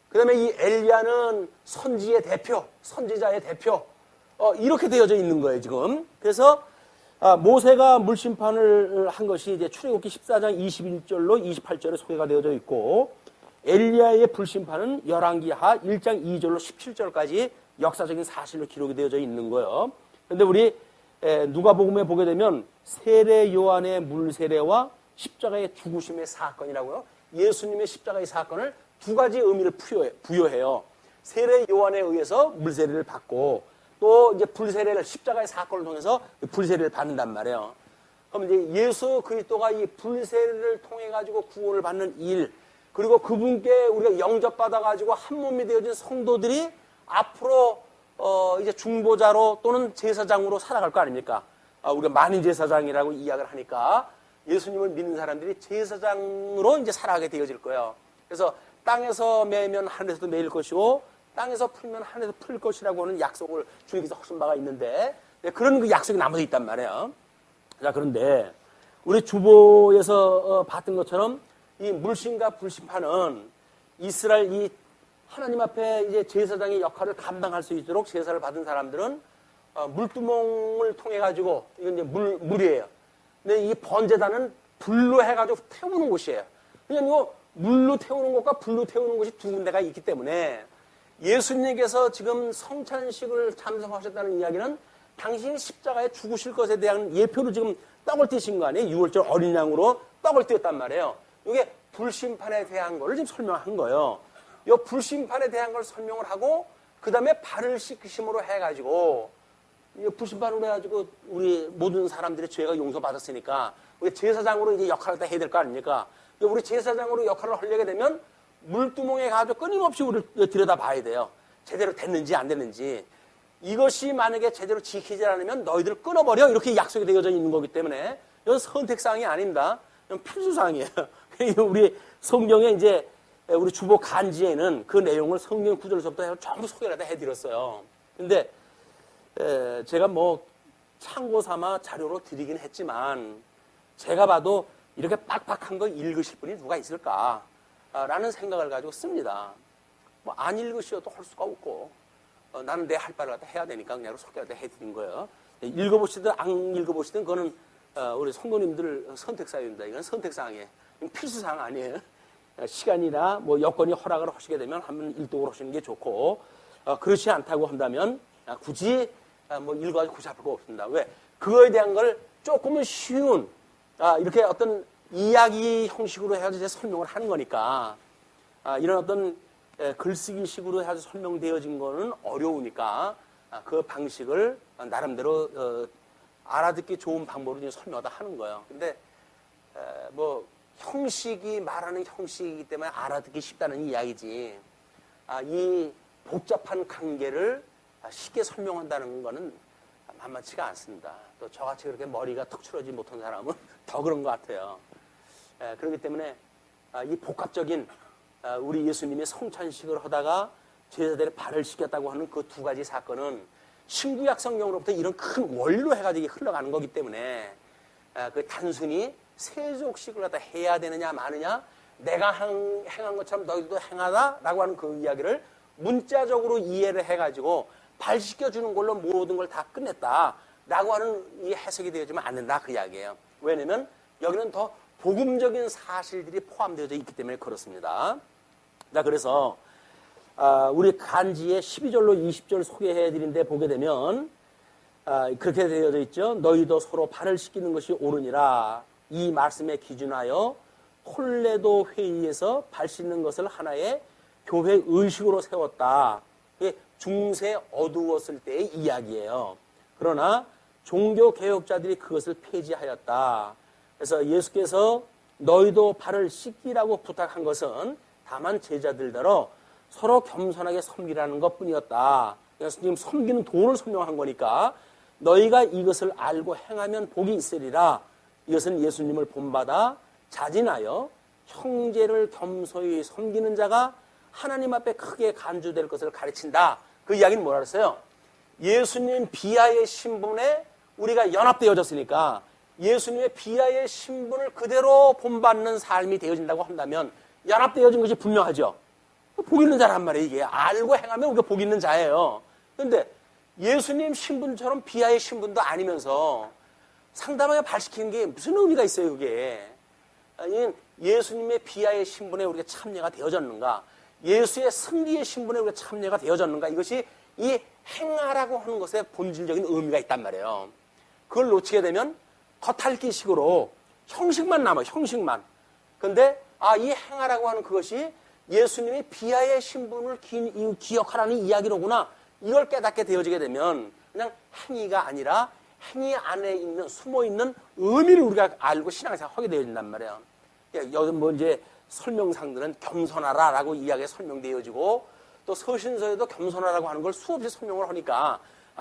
그 다음에 이 엘리야는 선지의 대표, 선지자의 대표, 이렇게 되어져 있는 거예요, 지금. 그래서, 모세가 물심판을 한 것이 이제 출애굽기 14장 21절로 28절에 소개가 되어져 있고, 엘리야의 불심판은 열왕기하 1장 2절로 17절까지 역사적인 사실로 기록이 되어져 있는 거예요. 그런데 우리 누가복음에 보게 되면 세례 요한의 물세례와 십자가의 죽으심의 사건이라고요. 예수님의 십자가의 사건을 두 가지 의미를 부여해요. 세례 요한에 의해서 물세례를 받고 또 이제 불세례를 십자가의 사건을 통해서 불세례를 받는단 말이에요. 그럼 이제 예수 그리스도가 이 불세례를 통해 가지고 구원을 받는 일, 그리고 그분께 우리가 영접받아 가지고 한 몸이 되어진 성도들이 앞으로 이제 중보자로 또는 제사장으로 살아갈 거 아닙니까? 우리가 만인 제사장이라고 이야기를 하니까 예수님을 믿는 사람들이 제사장으로 이제 살아가게 되어질 거예요. 그래서 땅에서 매면 하늘에서도 매일 것이고 땅에서 풀면 하늘에서 풀 것이라고 하는 약속을 주님께서 하신 바가 있는데 그런 그 약속이 나무에 있단 말이에요. 자, 그런데 우리 주보에서 봤던 것처럼 이 물심과 불심판은 이스라엘 이 하나님 앞에 이제 제사장의 역할을 감당할 수 있도록 제사를 받은 사람들은 물두멍을 통해 가지고 이건 이제 물이에요. 근데 이 번제단은 불로 해가지고 태우는 곳이에요. 그냥 이거 물로 태우는 것과 불로 태우는 곳이 두 군데가 있기 때문에 예수님께서 지금 성찬식을 참석하셨다는 이야기는 당신이 십자가에 죽으실 것에 대한 예표로 지금 떡을 띄신 거 아니에요? 6월절 어린 양으로 떡을 띄었단 말이에요. 이게 불심판에 대한 거를 지금 설명한 거예요. 이 불심판에 대한 걸 설명을 하고 그 다음에 발을 씻기심으로 해가지고 불심판으로 해가지고 우리 모든 사람들의 죄가 용서받았으니까 우리 제사장으로 이제 역할을 다 해야 될 거 아닙니까? 우리 제사장으로 역할을 하려게 되면 물두멍에 가서 끊임없이 우리를 들여다봐야 돼요. 제대로 됐는지 안 됐는지. 이것이 만약에 제대로 지키지 않으면 너희들을 끊어버려 이렇게 약속이 되어져 있는 거기 때문에 이건 선택사항이 아닙니다. 이건 필수사항이에요. 우리 성경에 이제 우리 주보 간지에는 그 내용을 성경 구절서부터 전부 소개를 다 해드렸어요. 근데 제가 뭐 참고 삼아 자료로 드리긴 했지만 제가 봐도 이렇게 빡빡한 거 읽으실 분이 누가 있을까? 라는 생각을 가지고 씁니다. 뭐 안 읽으셔도 할 수가 없고 나는 내 할 바를 갖다 해야 되니까 그냥 소개를 해드린 거예요. 읽어보시든 안 읽어보시든 그거는 우리 성도님들 선택사유입니다. 이건 선택사항이에요. 필수사항 아니에요. 시간이나 뭐 여건이 허락을 하시게 되면 한번 일독을 하시는 게 좋고 그렇지 않다고 한다면 굳이 뭐 읽어가지고 굳이 할 거 없습니다. 왜? 그거에 대한 걸 조금은 쉬운 이렇게 어떤 이야기 형식으로 해가지고 설명을 하는 거니까 이런 어떤 글쓰기식으로 해가지고 설명되어진 거는 어려우니까 그 방식을 나름대로 알아듣기 좋은 방법으로 설명하다 하는 거예요. 근데 뭐 형식이 말하는 형식이기 때문에 알아듣기 쉽다는 이야기지 이 복잡한 관계를 쉽게 설명한다는 거는 만만치가 않습니다. 또 저같이 그렇게 머리가 턱 추러지 못한 사람은 더 그런 것 같아요. 그렇기 때문에 이 복합적인 우리 예수님의 성찬식을 하다가 제자들의 발을 씻겼다고 하는 그 두 가지 사건은 신구약 성경으로부터 이런 큰 원리로 해가지고 흘러가는 거기 때문에 그 단순히 세족식을 갖다 해야 되느냐 마느냐 내가 행한 것처럼 너희들도 행하다라고 하는 그 이야기를 문자적으로 이해를 해가지고 발 씻겨주는 걸로 모든 걸 다 끝냈다라고 하는 이 해석이 되어지면 안 된다 그 이야기예요. 왜냐면 여기는 더 복음적인 사실들이 포함되어져 있기 때문에 그렇습니다. 자, 그래서 우리 간지의 12절로 20절 소개해드린 데 보게 되면 그렇게 되어져 있죠. 너희도 서로 발을 씻기는 것이 옳으니라. 이 말씀에 기준하여 콜레도 회의에서 발 씻는 것을 하나의 교회 의식으로 세웠다. 이게 중세 어두웠을 때의 이야기예요. 그러나 종교 개혁자들이 그것을 폐지하였다. 그래서 예수께서 너희도 발을 씻기라고 부탁한 것은 다만 제자들대로 서로 겸손하게 섬기라는 것뿐이었다. 그래서 지금 섬기는 도를 설명한 거니까 너희가 이것을 알고 행하면 복이 있으리라. 이것은 예수님을 본받아 자진하여 형제를 겸손히 섬기는 자가 하나님 앞에 크게 간주될 것을 가르친다. 그 이야기는 뭐라 그랬어요? 예수님 비하의 신분에 우리가 연합되어졌으니까 예수님의 비하의 신분을 그대로 본받는 삶이 되어진다고 한다면 연합되어진 것이 분명하죠. 복 있는 자란 말이에요. 이게 알고 행하면 우리가 복 있는 자예요. 그런데 예수님 신분처럼 비하의 신분도 아니면서 상담하게 발시키는 게 무슨 의미가 있어요, 그게. 예수님의 비하의 신분에 우리가 참여가 되어졌는가? 예수의 승리의 신분에 우리가 참여가 되어졌는가? 이것이 이 행하라고 하는 것에 본질적인 의미가 있단 말이에요. 그걸 놓치게 되면 겉핥기식으로 형식만 남아요, 형식만. 근데 이 행하라고 하는 그것이 예수님이 비하의 신분을 기억하라는 이야기로구나. 이걸 깨닫게 되어지게 되면 그냥 행위가 아니라 행위 안에 있는 숨어있는 의미를 우리가 알고 신앙생활 하게 되어진단 말이에요. 여기 뭐 이제 설명상들은 겸손하라라고 이야기가 설명되어지고 또 서신서에도 겸손하라고 하는 걸 수없이 설명을 하니까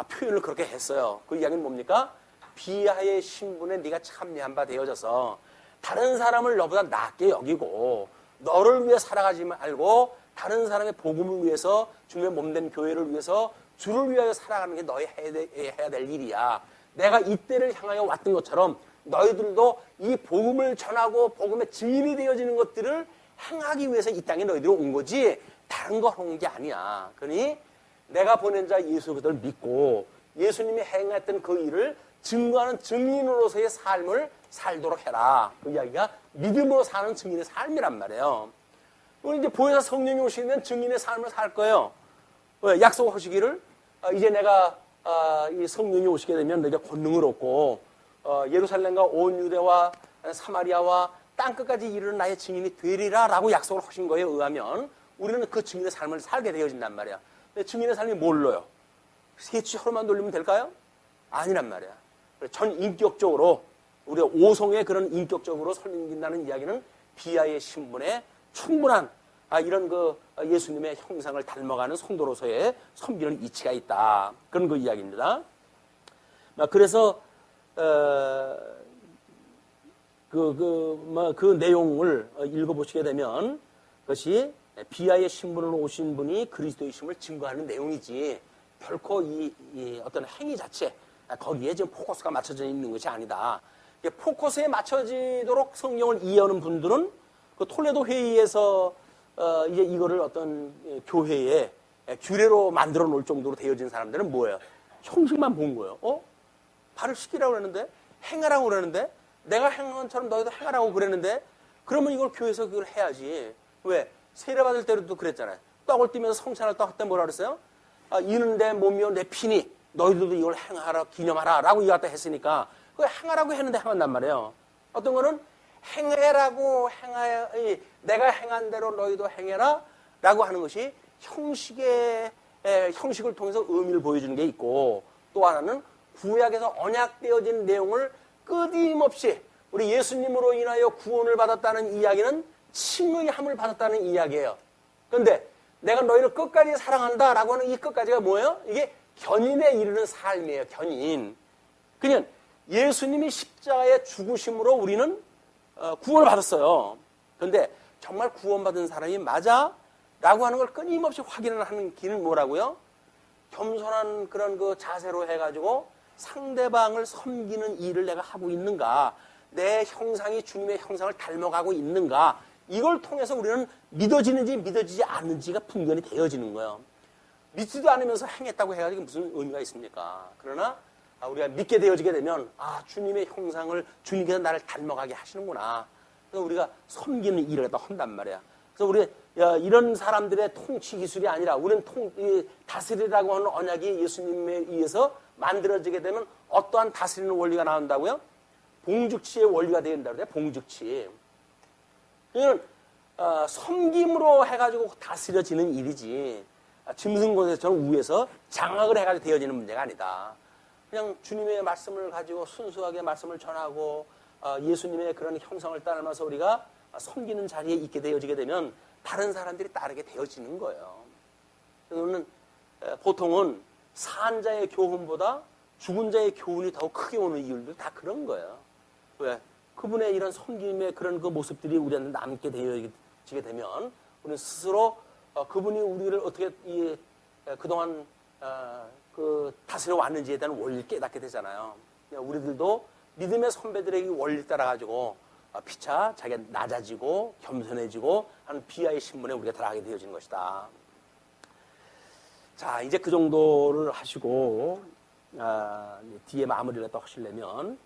표현을 그렇게 했어요. 그 이야기는 뭡니까? 비하의 신분에 네가 참여한 바 되어져서 다른 사람을 너보다 낫게 여기고 너를 위해 살아가지 말고 다른 사람의 복음을 위해서 주님의 몸된 교회를 위해서 주를 위하여 살아가는 게 너희 해야 될 일이야. 내가 이때를 향하여 왔던 것처럼 너희들도 이 복음을 전하고 복음의 증인이 되어지는 것들을 행하기 위해서 이 땅에 너희들이 온 거지 다른 거 하는 게 아니야. 그러니 내가 보낸 자 예수 그들을 믿고 예수님이 행했던 그 일을 증거하는 증인으로서의 삶을 살도록 해라. 그 이야기가 믿음으로 사는 증인의 삶이란 말이에요. 우리 이제 보혜사 성령이 오시면 증인의 삶을 살 거예요. 왜? 약속하시기를 이제 내가 이 성령이 오시게 되면 너희가 권능을 얻고 예루살렘과 온 유대와 사마리아와 땅끝까지 이르는 나의 증인이 되리라 라고 약속을 하신 거에 의하면 우리는 그 증인의 삶을 살게 되어진단 말이야. 근데 증인의 삶이 뭘로요? 세치 하루만 돌리면 될까요? 아니란 말이야. 전 인격적으로 우리가 오성의 그런 인격적으로 섬긴다는 이야기는 비하의 신분에 충분한 이런 그 예수님의 형상을 닮아가는 성도로서의 섬기는 이치가 있다. 그런 그 이야기입니다. 그래서 그 내용을 읽어보시게 되면 그것이 비하의 신분으로 오신 분이 그리스도이심을 증거하는 내용이지 결코 이 어떤 행위 자체 거기에 지금 포커스가 맞춰져 있는 것이 아니다. 포커스에 맞춰지도록 성경을 이해하는 분들은 그 톨레도 회의에서 이제 이거를 어떤 교회의 규례로 만들어 놓을 정도로 되어진 사람들은 뭐예요? 형식만 본 거예요. 발을 씻기라고 그랬는데 행하라고 그랬는데 내가 행한 것처럼 너희도 행하라고 그랬는데 그러면 이걸 교회에서 그걸 해야지. 왜? 세례 받을 때도 그랬잖아요. 떡을 띠면서 성찬을 떡 할 때 뭐라 그랬어요? 이는 내 몸이요 내 피니 너희들도 이걸 행하라 기념하라 라고 이거 갖다 했으니까 그걸 행하라고 했는데 행한단 말이에요. 어떤 거는 행해라고 행하여 내가 행한 대로 너희도 행해라 라고 하는 것이 형식을 통해서 의미를 보여주는 게 있고 또 하나는 구약에서 언약되어진 내용을 끊임없이 우리 예수님으로 인하여 구원을 받았다는 이야기는 칭의함을 받았다는 이야기예요. 그런데 내가 너희를 끝까지 사랑한다라고 하는 이 끝까지가 뭐예요? 이게 견인에 이르는 삶이에요. 견인. 그냥 예수님이 십자가의 죽으심으로 우리는 구원을 받았어요. 그런데 정말 구원받은 사람이 맞아? 라고 하는 걸 끊임없이 확인을 하는 길은 뭐라고요? 겸손한 그런 그 자세로 해가지고 상대방을 섬기는 일을 내가 하고 있는가? 내 형상이 주님의 형상을 닮아가고 있는가? 이걸 통해서 우리는 믿어지는지 믿어지지 않는지가 분별이 되어지는 거예요. 믿지도 않으면서 행했다고 해가지고 무슨 의미가 있습니까? 그러나 우리가 믿게 되어지게 되면 주님의 형상을 주님께서 나를 닮아가게 하시는구나. 그래서 우리가 섬기는 일을 갖다 한단 말이야. 그래서 우리 이런 사람들의 통치 기술이 아니라 우리는 다스리라고 하는 언약이 예수님에 의해서 만들어지게 되면 어떠한 다스리는 원리가 나온다고요? 봉죽치의 원리가 된다고 그래요. 봉죽치. 이건 섬김으로 해가지고 다스려지는 일이지 짐승곳에서는 위에서 장악을 해가지고 되어지는 문제가 아니다. 그냥 주님의 말씀을 가지고 순수하게 말씀을 전하고 예수님의 그런 형상을 따르면서 우리가 섬기는 자리에 있게 되어지게 되면 다른 사람들이 따르게 되어지는 거예요. 그래서 보통은 산 자의 교훈보다 죽은 자의 교훈이 더 크게 오는 이유도 다 그런 거예요. 왜? 그분의 이런 섬김의 그런 그 모습들이 우리한테 남게 되어지게 되면 우리는 스스로 그분이 우리를 어떻게 그동안 그 다스려 왔는지에 대한 원리를 깨닫게 되잖아요. 우리들도 믿음의 선배들에게 원리를 따라가지고 피차 자기가 낮아지고 겸손해지고 하는 비하의 신분에 우리가 들어가게 되어지는 것이다. 자, 이제 그 정도를 하시고 뒤에 마무리를 갖다 하시려면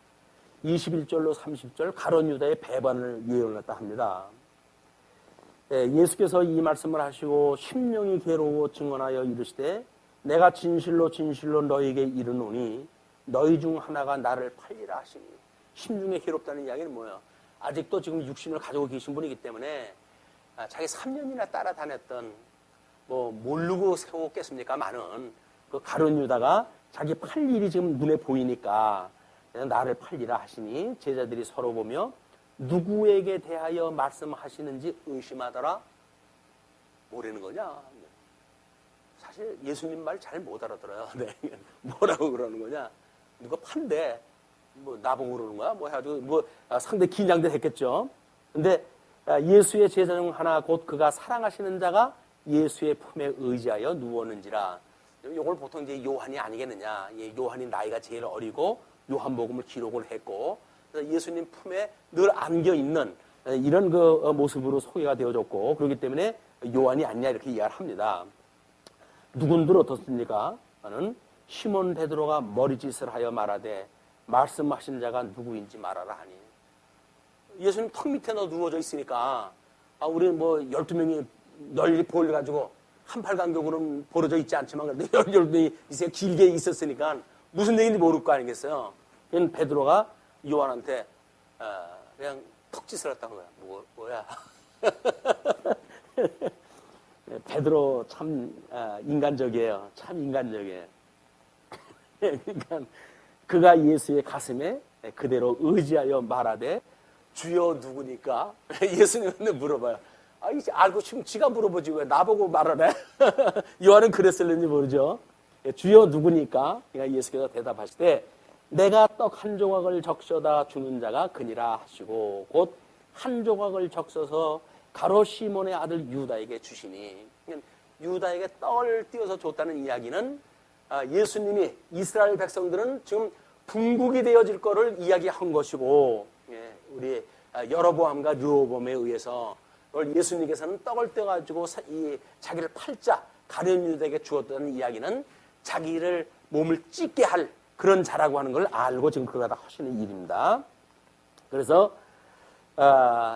21절로 30절 가룟 유다의 배반을 예언을 갖다 합니다. 예수께서 이 말씀을 하시고 심령이 괴로워 증언하여 이르시되 내가 진실로 진실로 너희에게 이르노니 너희 중 하나가 나를 팔리라 하시니. 심중에 괴롭다는 이야기는 뭐예요? 아직도 지금 육신을 가지고 계신 분이기 때문에 자기 3년이나 따라다녔던 모르고 세웠겠습니까? 많은 그 가룟 유다가 자기 팔 일이 지금 눈에 보이니까 나를 팔리라 하시니 제자들이 서로 보며 누구에게 대하여 말씀하시는지 의심하더라. 뭐라는 거냐? 사실 예수님 말 잘 못 알아들어요. 네. 뭐라고 그러는 거냐? 누가 판대? 나보고 그러는 거야? 해가지고 상당히 긴장도 했겠죠. 근데 예수의 제자 중 하나 곧 그가 사랑하시는 자가 예수의 품에 의지하여 누웠는지라. 이걸 보통 이제 요한이 아니겠느냐? 요한이 나이가 제일 어리고 요한복음을 기록을 했고 그래서 예수님 품에 늘 안겨 있는 이런 그 모습으로 소개가 되어졌고 그렇기 때문에 요한이 아니냐 이렇게 이야기를 합니다. 누군들 어떻습니까? 나는 시몬 베드로가 머리짓을 하여 말하되 말씀하신 자가 누구인지 말하라 하니. 예수님 턱 밑에 누워져 있으니까 우리 12명이 널리 보여가지고 한팔 간격으로는 벌어져 있지 않지만 그래도 12명이 길게 있었으니까 무슨 얘기인지 모를 거 아니겠어요? 그냥 베드로가 요한한테 그냥 턱짓을 했다는 거야. 뭐야? 베드로 참 인간적이에요. 참 인간적이에요. 그러니까 그가 예수의 가슴에 그대로 의지하여 말하되 주여 누구니까? 예수님한테 물어봐요. 이제 알고 지금 지가 물어보지 왜 나보고 말을 해? 요한은 그랬을는지 모르죠. 주여 누구니까? 그러니까 예수께서 대답하시되 내가 떡 한 조각을 적셔다 주는 자가 그니라 하시고 곧 한 조각을 적셔서 가롯 시몬의 아들 유다에게 주시니. 유다에게 떡을 띄워서 줬다는 이야기는 예수님이 이스라엘 백성들은 지금 분국이 되어질 거를 이야기한 것이고 우리 여로보암과 르호보암에 의해서 그걸 예수님께서는 떡을 떼가지고 자기를 팔자 가룟 유다에게 주었다는 이야기는 자기를 몸을 찢게 할 그런 자라고 하는 걸 알고 지금 그걸 다 하시는 일입니다. 그래서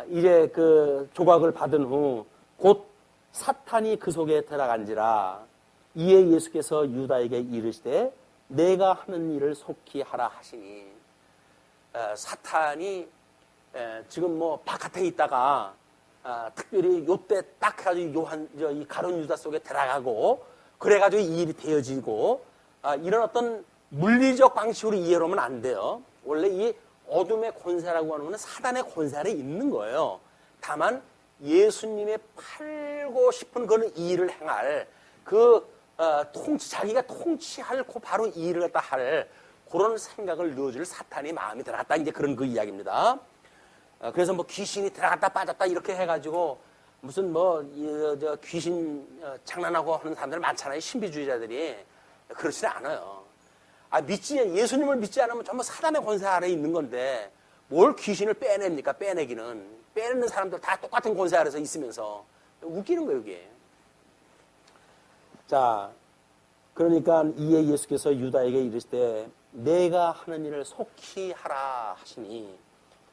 이제 그 조각을 받은 후 곧 사탄이 그 속에 들어간지라. 이에 예수께서 유다에게 이르시되 내가 하는 일을 속히 하라 하시니. 사탄이 지금 바깥에 있다가 특별히 요때 딱 해가지고 이 가룟 유다 속에 들어가고 그래가지고 이 일이 되어지고 이런 어떤 물리적 방식으로 이해를 하면 안 돼요. 원래 이 어둠의 권세라고 하는 것은 사단의 권세 아래 있는 거예요. 다만 예수님의 팔고 싶은 그런 일을 행할 자기가 통치할 바로 이 일을 갖다 할 그런 생각을 넣어줄 사탄이 마음이 들어갔다. 이제 그런 그 이야기입니다. 그래서 귀신이 들어갔다 빠졌다 이렇게 해가지고 무슨 귀신 장난하고 하는 사람들 많잖아요. 신비주의자들이. 그렇지는 않아요. 예수님을 믿지 않으면 전부 사단의 권세 아래에 있는 건데 뭘 귀신을 빼냅니까? 빼내는 사람들 다 똑같은 권세 아래서 있으면서 웃기는 거예요, 이게. 자, 그러니까 이에 예수께서 유다에게 이르시되 내가 하는 일을 속히 하라 하시니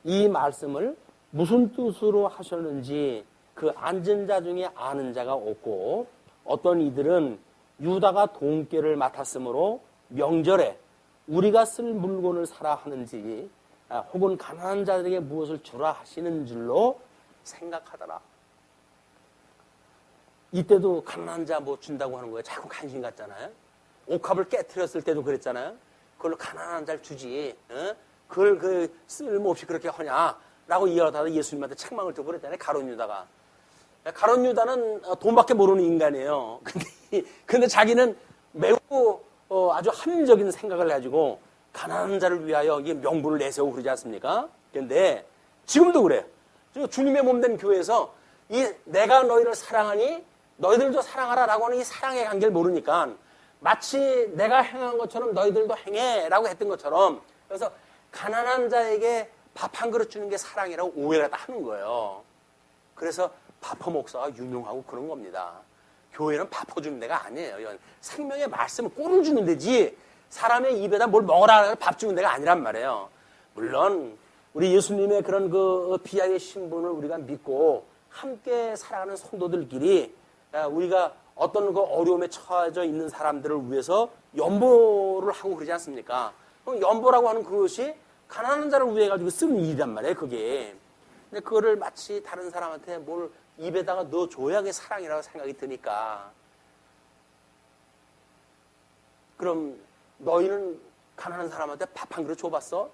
이 말씀을 무슨 뜻으로 하셨는지 그 앉은 자 중에 아는 자가 없고 어떤 이들은 유다가 돈꾀를 맡았으므로 명절에 우리가 쓸 물건을 사라 하는지 혹은 가난한 자들에게 무엇을 주라 하시는 줄로 생각하더라. 이때도 가난한 자 뭐 준다고 하는 거예요. 자꾸 관심 갖잖아요. 옥합을 깨트렸을 때도 그랬잖아요. 그걸로 가난한 자를 주지. 그걸 쓸모없이 그렇게 하냐라고 이야기하다가 예수님한테 책망을 듣고 그랬잖아요. 가룟 유다가. 가룟 유다는 돈밖에 모르는 인간이에요. 근데 자기는 매우 아주 합리적인 생각을 가지고 가난한 자를 위하여 이게 명분을 내세우고 그러지 않습니까? 그런데 지금도 그래요. 주님의 몸된 교회에서 내가 너희를 사랑하니 너희들도 사랑하라라고 하는 이 사랑의 관계를 모르니까 마치 내가 행한 것처럼 너희들도 행해라고 했던 것처럼 그래서 가난한 자에게 밥 한 그릇 주는 게 사랑이라고 오해를 다 하는 거예요. 그래서 바포 목사가 유명하고 그런 겁니다. 교회는 바포 주는 데가 아니에요. 생명의 말씀은 꿀을 주는 데지 사람의 입에다 뭘 먹으라 밥 주는 데가 아니란 말이에요. 물론 우리 예수님의 그런 그 비하의 신분을 우리가 믿고 함께 살아가는 성도들끼리 우리가 어떤 그 어려움에 처해져 있는 사람들을 위해서 연보를 하고 그러지 않습니까? 그럼 연보라고 하는 그것이 가난한 자를 위해 가지고 쓰는 일이란 말이에요, 그게. 근데 그거를 마치 다른 사람한테 뭘 입에다가 넣어줘야 그게 사랑이라고 생각이 드니까. 그럼 너희는 가난한 사람한테 밥 한 그릇 줘봤어?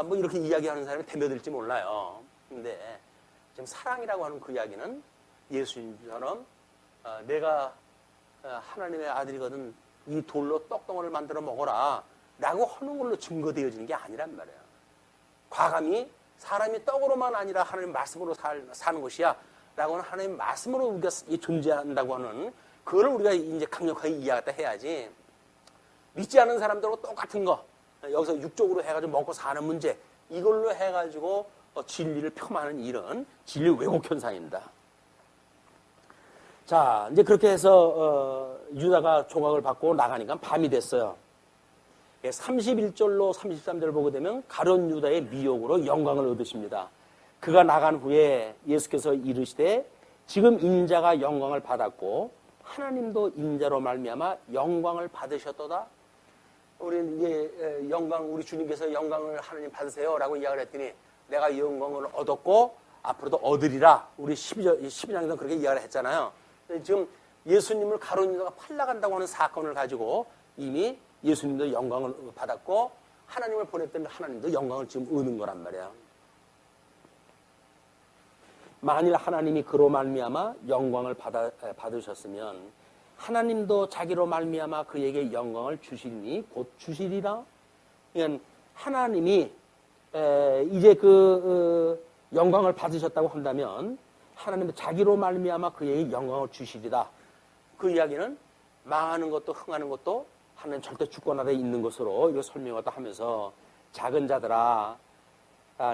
뭐 이렇게 이야기하는 사람이 대며들지 몰라요. 근데 지금 사랑이라고 하는 그 이야기는 예수님처럼 내가 하나님의 아들이거든 이 돌로 떡덩어리를 만들어 먹어라 라고 하는 걸로 증거되어지는 게 아니란 말이에요. 과감히 사람이 떡으로만 아니라 하나님 말씀으로 사는 것이야 라고 하는 하나님 말씀으로 우리가 존재한다고 하는 그거를 우리가 이제 강력하게 이해하다 해야지 믿지 않은 사람들하고 똑같은 거 여기서 육적으로 해가지고 먹고 사는 문제 이걸로 해가지고 진리를 폄하하는 일은 진리 왜곡 현상입니다. 자, 이제 그렇게 해서 유다가 조각을 받고 나가니까 밤이 됐어요. 31절로 33절을 보게 되면 가룟 유다의 미혹으로 영광을 얻으십니다. 그가 나간 후에 예수께서 이르시되 지금 인자가 영광을 받았고 하나님도 인자로 말미암아 영광을 받으셨도다. 우리는 이제 영광 우리 주님께서 영광을 하나님 받으세요라고 이야기를 했더니 내가 영광을 얻었고 앞으로도 얻으리라. 우리 12장에서 그렇게 이야기를 했잖아요. 지금 예수님을 가룟 유다가 팔려간다고 하는 사건을 가지고 이미 예수님도 영광을 받았고 하나님을 보냈던 하나님도 영광을 지금 얻는 거란 말이야. 만일 하나님이 그로 말미암아 영광을 받으셨으면 하나님도 자기로 말미암아 그에게 영광을 주시니 곧 주시리라. 그러니까 하나님이 이제 그 영광을 받으셨다고 한다면 하나님도 자기로 말미암아 그에게 영광을 주시리라. 그 이야기는 망하는 것도 흥하는 것도 하나님 절대 주권 아래 있는 것으로 이거 설명하다 하면서 작은 자들아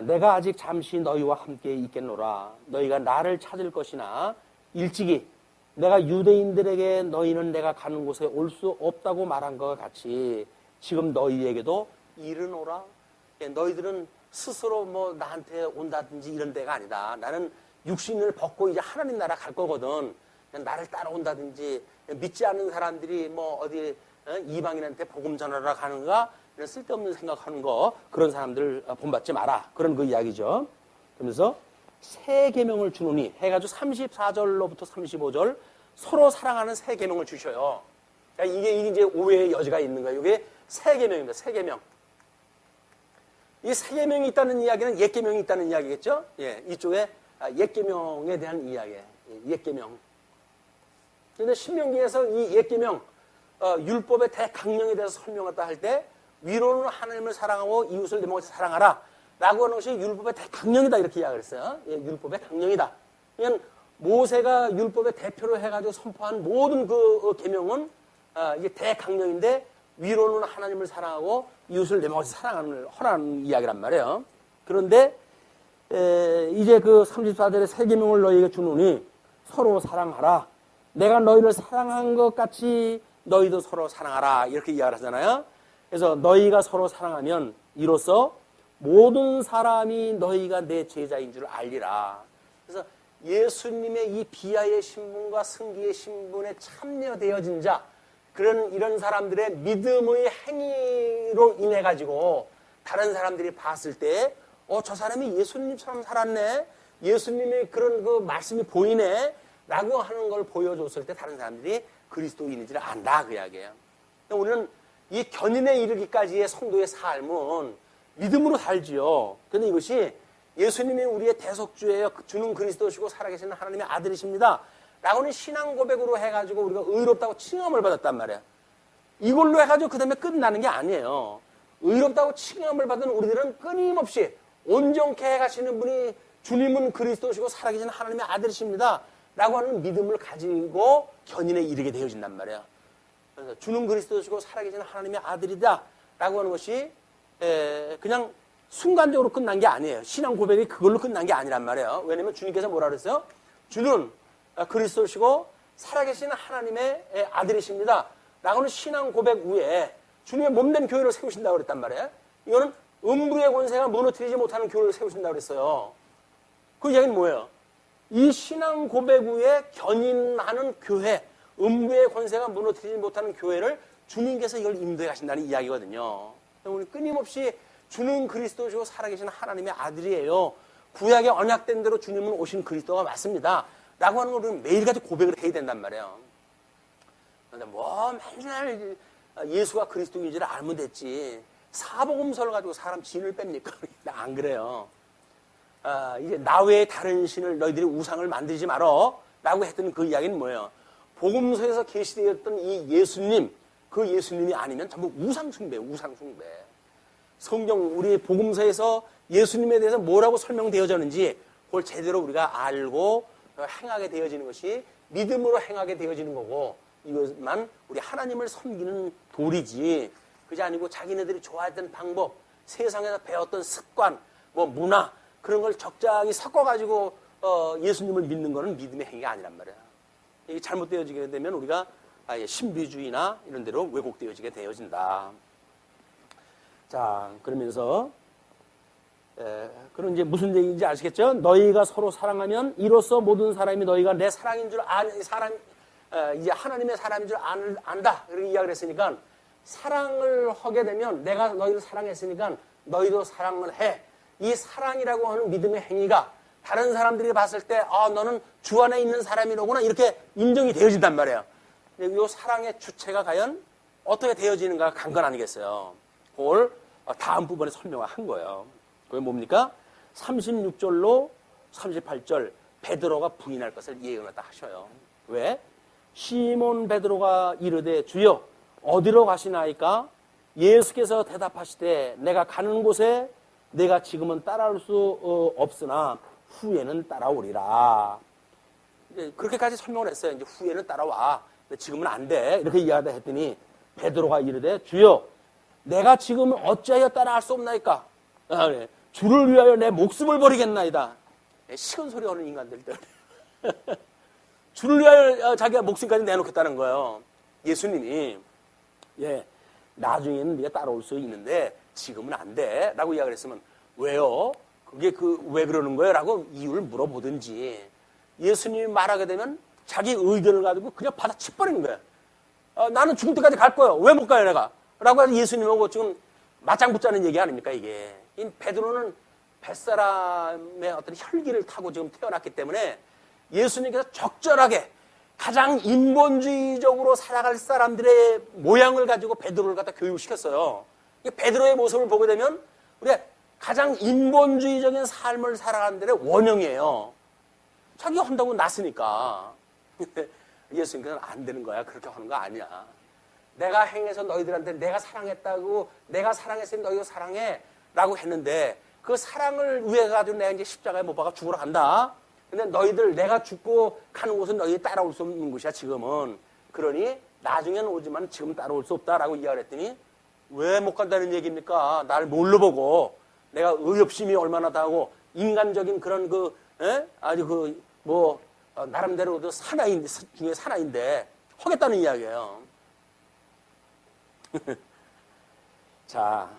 내가 아직 잠시 너희와 함께 있겠노라. 너희가 나를 찾을 것이나 일찍이 내가 유대인들에게 너희는 내가 가는 곳에 올 수 없다고 말한 것과 같이 지금 너희에게도 이르노라. 너희들은 스스로 뭐 나한테 온다든지 이런 데가 아니다. 나는 육신을 벗고 이제 하나님 나라 갈 거거든. 나를 따라온다든지 믿지 않는 사람들이 뭐 어디 이방인한테 복음 전하러 가는가 이런 쓸데없는 생각하는 거 그런 사람들 본받지 마라. 그런 그 이야기죠. 그러면서 새 계명을 주노니 해가지고 34절로부터 35절 서로 사랑하는 새 계명을 주셔요. 이게 이제 오해의 여지가 있는 거예요. 이게 새 계명입니다. 새 계명. 이 새 계명이 있다는 이야기는 옛 계명이 있다는 이야기겠죠? 예, 이쪽에 옛 계명에 대한 이야기. 옛 계명. 그런데 신명기에서 이 옛 계명 율법의 대강령에 대해서 설명했다 할 때 위로는 하나님을 사랑하고 이웃을 내 몸같이 사랑하라 라고 하는 것이 율법의 대강령이다 이렇게 이야기를 했어요. 예, 율법의 강령이다. 그냥 모세가 율법의 대표로 해가지고 선포한 모든 그 계명은 이게 대강령인데 위로는 하나님을 사랑하고 이웃을 내 몸같이 사랑하는 허라는 이야기란 말이에요. 그런데 이제 그 34절의 새 계명을 너희에게 주노니 서로 사랑하라. 내가 너희를 사랑한 것 같이 너희도 서로 사랑하라 이렇게 이야기를 하잖아요. 그래서 너희가 서로 사랑하면 이로써 모든 사람이 너희가 내 제자인 줄 알리라. 그래서 예수님의 이 비하의 신분과 승기의 신분에 참여되어진 자 이런 사람들의 믿음의 행위로 인해 가지고 다른 사람들이 봤을 때, 저 사람이 예수님처럼 살았네, 예수님의 그런 그 말씀이 보이네, 라고 하는 걸 보여줬을 때 다른 사람들이 그리스도인인지를 안다, 그 이야기예요. 우리는 이 견인에 이르기까지의 성도의 삶은 믿음으로 살지요. 그런데 이것이 예수님이 우리의 대속주예요, 주는 그리스도시고 살아계시는 하나님의 아들이십니다 라고는 신앙 고백으로 해가지고 우리가 의롭다고 칭함을 받았단 말이야. 이걸로 해가지고 그 다음에 끝나는 게 아니에요. 의롭다고 칭함을 받은 우리들은 끊임없이 온전케 해가시는 분이 주님은 그리스도시고 살아계신 하나님의 아들이십니다 라고 하는 믿음을 가지고 견인에 이르게 되어진단 말이에요. 그래서 주는 그리스도시고 살아계신 하나님의 아들이다 라고 하는 것이 그냥 순간적으로 끝난 게 아니에요. 신앙 고백이 그걸로 끝난 게 아니란 말이에요. 왜냐하면 주님께서 뭐라 그랬어요? 주는 그리스도시고 살아계신 하나님의 아들이십니다 라고 하는 신앙 고백 위에 주님의 몸된 교회를 세우신다고 그랬단 말이에요. 이거는 음부의 권세가 무너뜨리지 못하는 교회를 세우신다고 그랬어요. 그 이야기는 뭐예요? 이 신앙 고백 위에 견인하는 교회, 음부의 권세가 무너뜨리지 못하는 교회를 주님께서 이걸 인도해 가신다는 이야기거든요. 우리 끊임없이 주는 그리스도시고 살아계신 하나님의 아들이에요. 구약의 언약된 대로 주님은 오신 그리스도가 맞습니다 라고 하는 걸 우리는 매일같이 고백을 해야 된단 말이에요. 그런데 뭐 맨날 예수가 그리스도인지를 알면 됐지, 사복음서를 가지고 사람 진을 뺍니까? 안 그래요. 이제 나 외에 다른 신을 너희들이 우상을 만들지 말어 라고 했던 그 이야기는 뭐예요? 복음서에서 계시되었던 이 예수님, 그 예수님이 아니면 전부 우상숭배예요. 우상숭배. 성경 우리 복음서에서 예수님에 대해서 뭐라고 설명되어졌는지 그걸 제대로 우리가 알고 행하게 되어지는 것이 믿음으로 행하게 되어지는 거고, 이것만 우리 하나님을 섬기는 도리지, 그게 아니고 자기네들이 좋아했던 방법, 세상에서 배웠던 습관, 뭐 문화, 그런 걸 적당히 섞어가지고 예수님을 믿는 거는 믿음의 행위가 아니란 말이야. 이게 잘못되어지게 되면 우리가 신비주의나 이런 데로 왜곡되어지게 되어진다. 자, 그러면서 그럼 이제 무슨 얘기인지 아시겠죠? 너희가 서로 사랑하면 이로써 모든 사람이 너희가 내 사랑인 줄 이제 하나님의 사람인 줄 안다, 이렇게 이야기를 했으니까, 사랑을 하게 되면 내가 너희를 사랑했으니까 너희도 사랑을 해. 이 사랑이라고 하는 믿음의 행위가 다른 사람들이 봤을 때 너는 주 안에 있는 사람이로구나, 이렇게 인정이 되어진단 말이에요. 이 사랑의 주체가 과연 어떻게 되어지는가 간 건 아니겠어요. 그걸 다음 부분에 설명을 한 거예요. 그게 뭡니까? 36절로 38절 베드로가 부인할 것을 예언했다 하셔요. 왜? 시몬 베드로가 이르되 주여 어디로 가시나이까? 예수께서 대답하시되 내가 가는 곳에 내가 지금은 따라올 수 없으나 후에는 따라오리라. 그렇게까지 설명을 했어요. 이제 후에는 따라와. 근데 지금은 안 돼. 이렇게 이야기하다 했더니 베드로가 이르되 주여 내가 지금 어찌하여 따라할 수 없나이까? 그래. 주를 위하여 내 목숨을 버리겠나이다. 식은 소리 하는 인간들들. 주를 위하여 자기가 목숨까지 내놓겠다는 거예요. 예수님이 나중에는 네가 따라올 수 있는데 지금은 안 돼 라고 이야기를 했으면, 왜요? 그게 왜 그러는 거예요? 라고 이유를 물어보든지, 예수님이 말하게 되면 자기 의견을 가지고 그냥 받아쳐버리는 거예요. 나는 죽을 때까지 갈 거예요. 왜 못 가요 내가? 라고 해서 예수님하고 지금 맞짱 붙자는 얘기 아닙니까 이게. 이 베드로는 뱃사람의 어떤 혈기를 타고 지금 태어났기 때문에 예수님께서 적절하게 가장 인본주의적으로 살아갈 사람들의 모양을 가지고 베드로를 갖다 교육시켰어요. 베드로의 모습을 보게 되면 우리가 가장 인본주의적인 삶을 살아가는 데의 원형이에요. 자기가 한다고 났으니까. 예수님께서는 안 되는 거야. 그렇게 하는 거 아니야. 내가 행해서 너희들한테 내가 사랑했다고, 내가 사랑했으니 너희도 사랑해 라고 했는데, 그 사랑을 위해 가지고 내가 이제 십자가에 못 박아 죽으러 간다. 근데 너희들 내가 죽고 가는 곳은 너희 따라올 수 없는 곳이야 지금은. 그러니 나중에는 오지만 지금 따라올 수 없다라고 이야기를 했더니, 왜 못 간다는 얘기입니까? 나를 뭘로 보고, 내가 의협심이 얼마나 다하고 인간적인 그런 아주 나름대로 사나이 중에 사나인데 하겠다는 이야기예요. 자,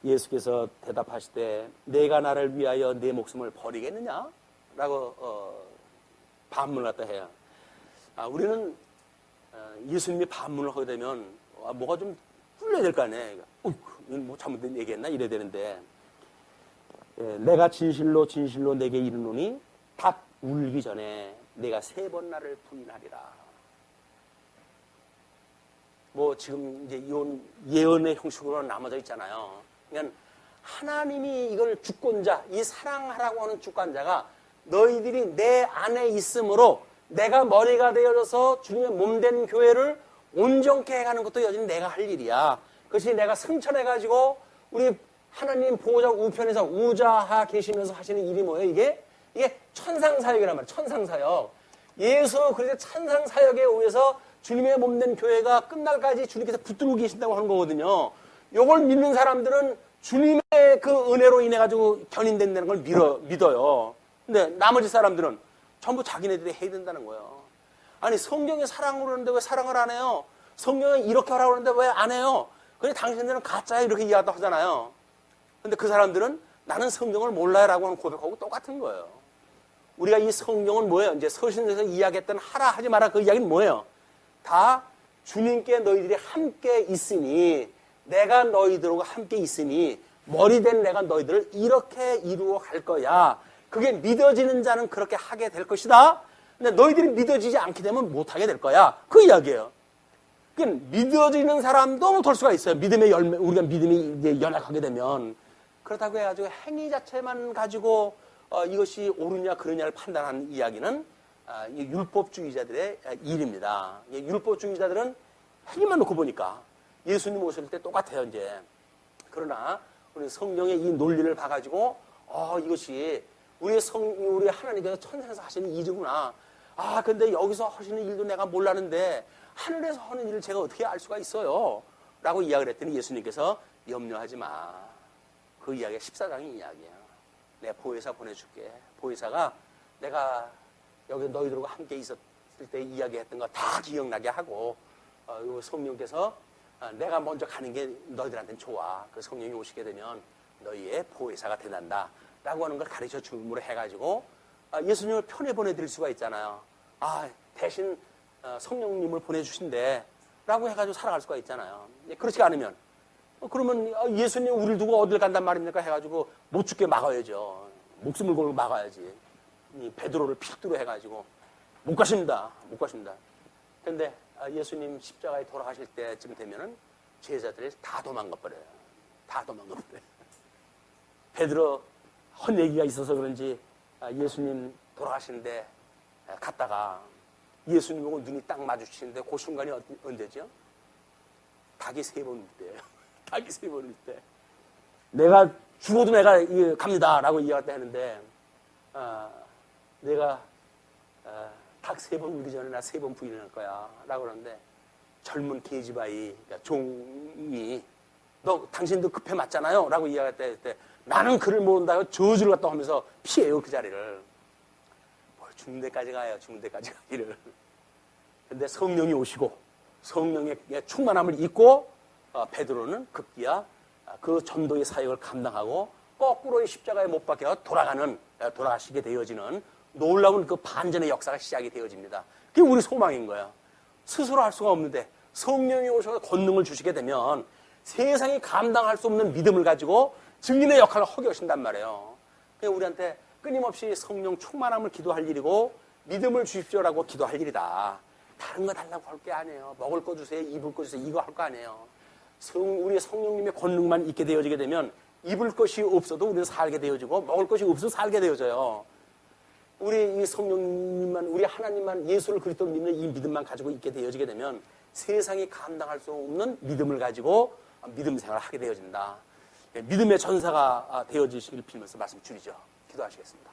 예수께서 대답하시되 내가 나를 위하여 내 목숨을 버리겠느냐? 라고 반문을 갖다 해요. 우리는 예수님이 반문을 하게 되면 뭐가 좀 뚫려야 될 거 아니에요. 뭐 잘못된 얘기했나 이래야 되는데, 내가 진실로 진실로 내게 이르노니 닭 울기 전에 내가 3번 나를 부인하리라. 뭐 지금 이제 이런 예언의 형식으로 남아져 있잖아요. 그러니까 하나님이 이걸 주권자, 이 사랑하라고 하는 주권자가 너희들이 내 안에 있으므로 내가 머리가 되어져서 주님의 몸된 교회를 온전케 해가는 것도 여전히 내가 할 일이야. 그것이 내가 승천해가지고 우리 하나님 보호자 우편에서 우자하 계시면서 하시는 일이 뭐예요? 이게 천상사역이란 말이에요. 천상사역. 예수 그리스도의 천상사역에 의해서 주님의 몸된 교회가 끝날까지 주님께서 붙들고 계신다고 하는 거거든요. 이걸 믿는 사람들은 주님의 그 은혜로 인해 가지고 견인된다는 걸 믿어요. 근데 나머지 사람들은 전부 자기네들이 해야 된다는 거예요. 아니 성경에 사랑을 하는데 왜 사랑을 안 해요? 성경에 이렇게 하라고 하는데 왜 안 해요? 그냥 당신들은 가짜야 이렇게 이야기도 하잖아요. 근데 그 사람들은 나는 성경을 몰라요라고 하는 고백하고 똑같은 거예요. 우리가 이 성경은 뭐예요? 이제 서신에서 이야기했던 하라 하지 마라 그 이야기는 뭐예요? 다 주님께 너희들이 함께 있으니 내가 너희들과 함께 있으니 머리된 내가 너희들을 이렇게 이루어 갈 거야. 그게 믿어지는 자는 그렇게 하게 될 것이다. 근데 너희들이 믿어지지 않게 되면 못하게 될 거야. 그 이야기예요. 그러니까 믿어지는 사람도 될 수가 있어요. 믿음의 열매, 우리가 믿음이 이제 연약하게 되면. 그렇다고 해가지고 행위 자체만 가지고 이것이 옳으냐 그러냐를 판단하는 이야기는 율법주의자들의 일입니다. 율법주의자들은 행위만 놓고 보니까 예수님 오실 때 똑같아요, 이제. 그러나 우리 성경의 이 논리를 봐가지고 이것이 우리 하나님께서 천상에서 하시는 일이구나. 근데 여기서 하시는 일도 내가 몰랐는데 하늘에서 하는 일을 제가 어떻게 알 수가 있어요? 라고 이야기를 했더니 예수님께서 염려하지 마. 그 이야기가 14장의 이야기야. 내가 보혜사 보내줄게. 보혜사가 내가 여기 너희들과 함께 있었을 때 이야기했던 거 다 기억나게 하고 성령께서 내가 먼저 가는 게 너희들한테는 좋아. 그 성령이 오시게 되면 너희의 보혜사가 되난다. 라고 하는 걸 가르쳐 줌으로 해가지고 예수님을 편에 보내드릴 수가 있잖아요. 대신 성령님을 보내주신대. 라고 해가지고 살아갈 수가 있잖아요. 그렇지 않으면 그러면 예수님 우리를 두고 어딜 간단 말입니까? 해가지고 못 죽게 막아야죠. 목숨을 걸고 막아야지. 베드로를 필두로 해가지고 못 가십니다. 못 가십니다. 그런데 예수님 십자가에 돌아가실 때쯤 되면은 제자들이 다 도망가버려요. 다 도망가버려요. 베드로 헛얘기가 있어서 그런지 예수님 돌아가시는데 갔다가 예수님하고 눈이 딱 마주치는데 그 순간이 언제죠? 닭이 3번 울 때예요. 닭이 3번 울 때. 내가 죽어도 내가 갑니다. 라고 이야기했다 했는데 내가 닭 3번 울기 전에 나 3번 부인할 거야. 라고 그러는데 젊은 계집아이, 그러니까 종이 너 당신도 급해 맞잖아요. 라고 이야기했을 때 나는 그를 모른다. 저주를 갖다 하면서 피해요. 그 자리를. 뭘 죽는 데까지 가요. 죽는 데까지 가기를. 근데 성령이 오시고 성령의 충만함을 입고 베드로는 급기야 그 전도의 사역을 감당하고 거꾸로 십자가에 못 박혀 돌아가시게 되어지는 놀라운 그 반전의 역사가 시작이 되어집니다. 그게 우리 소망인 거예요. 스스로 할 수가 없는데 성령이 오셔서 권능을 주시게 되면 세상이 감당할 수 없는 믿음을 가지고 증인의 역할을 하게 하신단 말이에요. 그냥 우리한테 끊임없이 성령 충만함을 기도할 일이고 믿음을 주십시오라고 기도할 일이다. 다른 거 달라고 할 게 아니에요. 먹을 거 주세요. 입을 거 주세요. 이거 할 거 아니에요. 우리 성령님의 권능만 있게 되어지게 되면 입을 것이 없어도 우리는 살게 되어지고 먹을 것이 없어도 살게 되어져요. 우리 이 성령님만, 우리 하나님만 예수를 그리스도 믿는 이 믿음만 가지고 있게 되어지게 되면 세상이 감당할 수 없는 믿음을 가지고 믿음 생활을 하게 되어진다. 믿음의 전사가 되어지시길 빌면서 말씀 줄이죠. 기도하시겠습니다.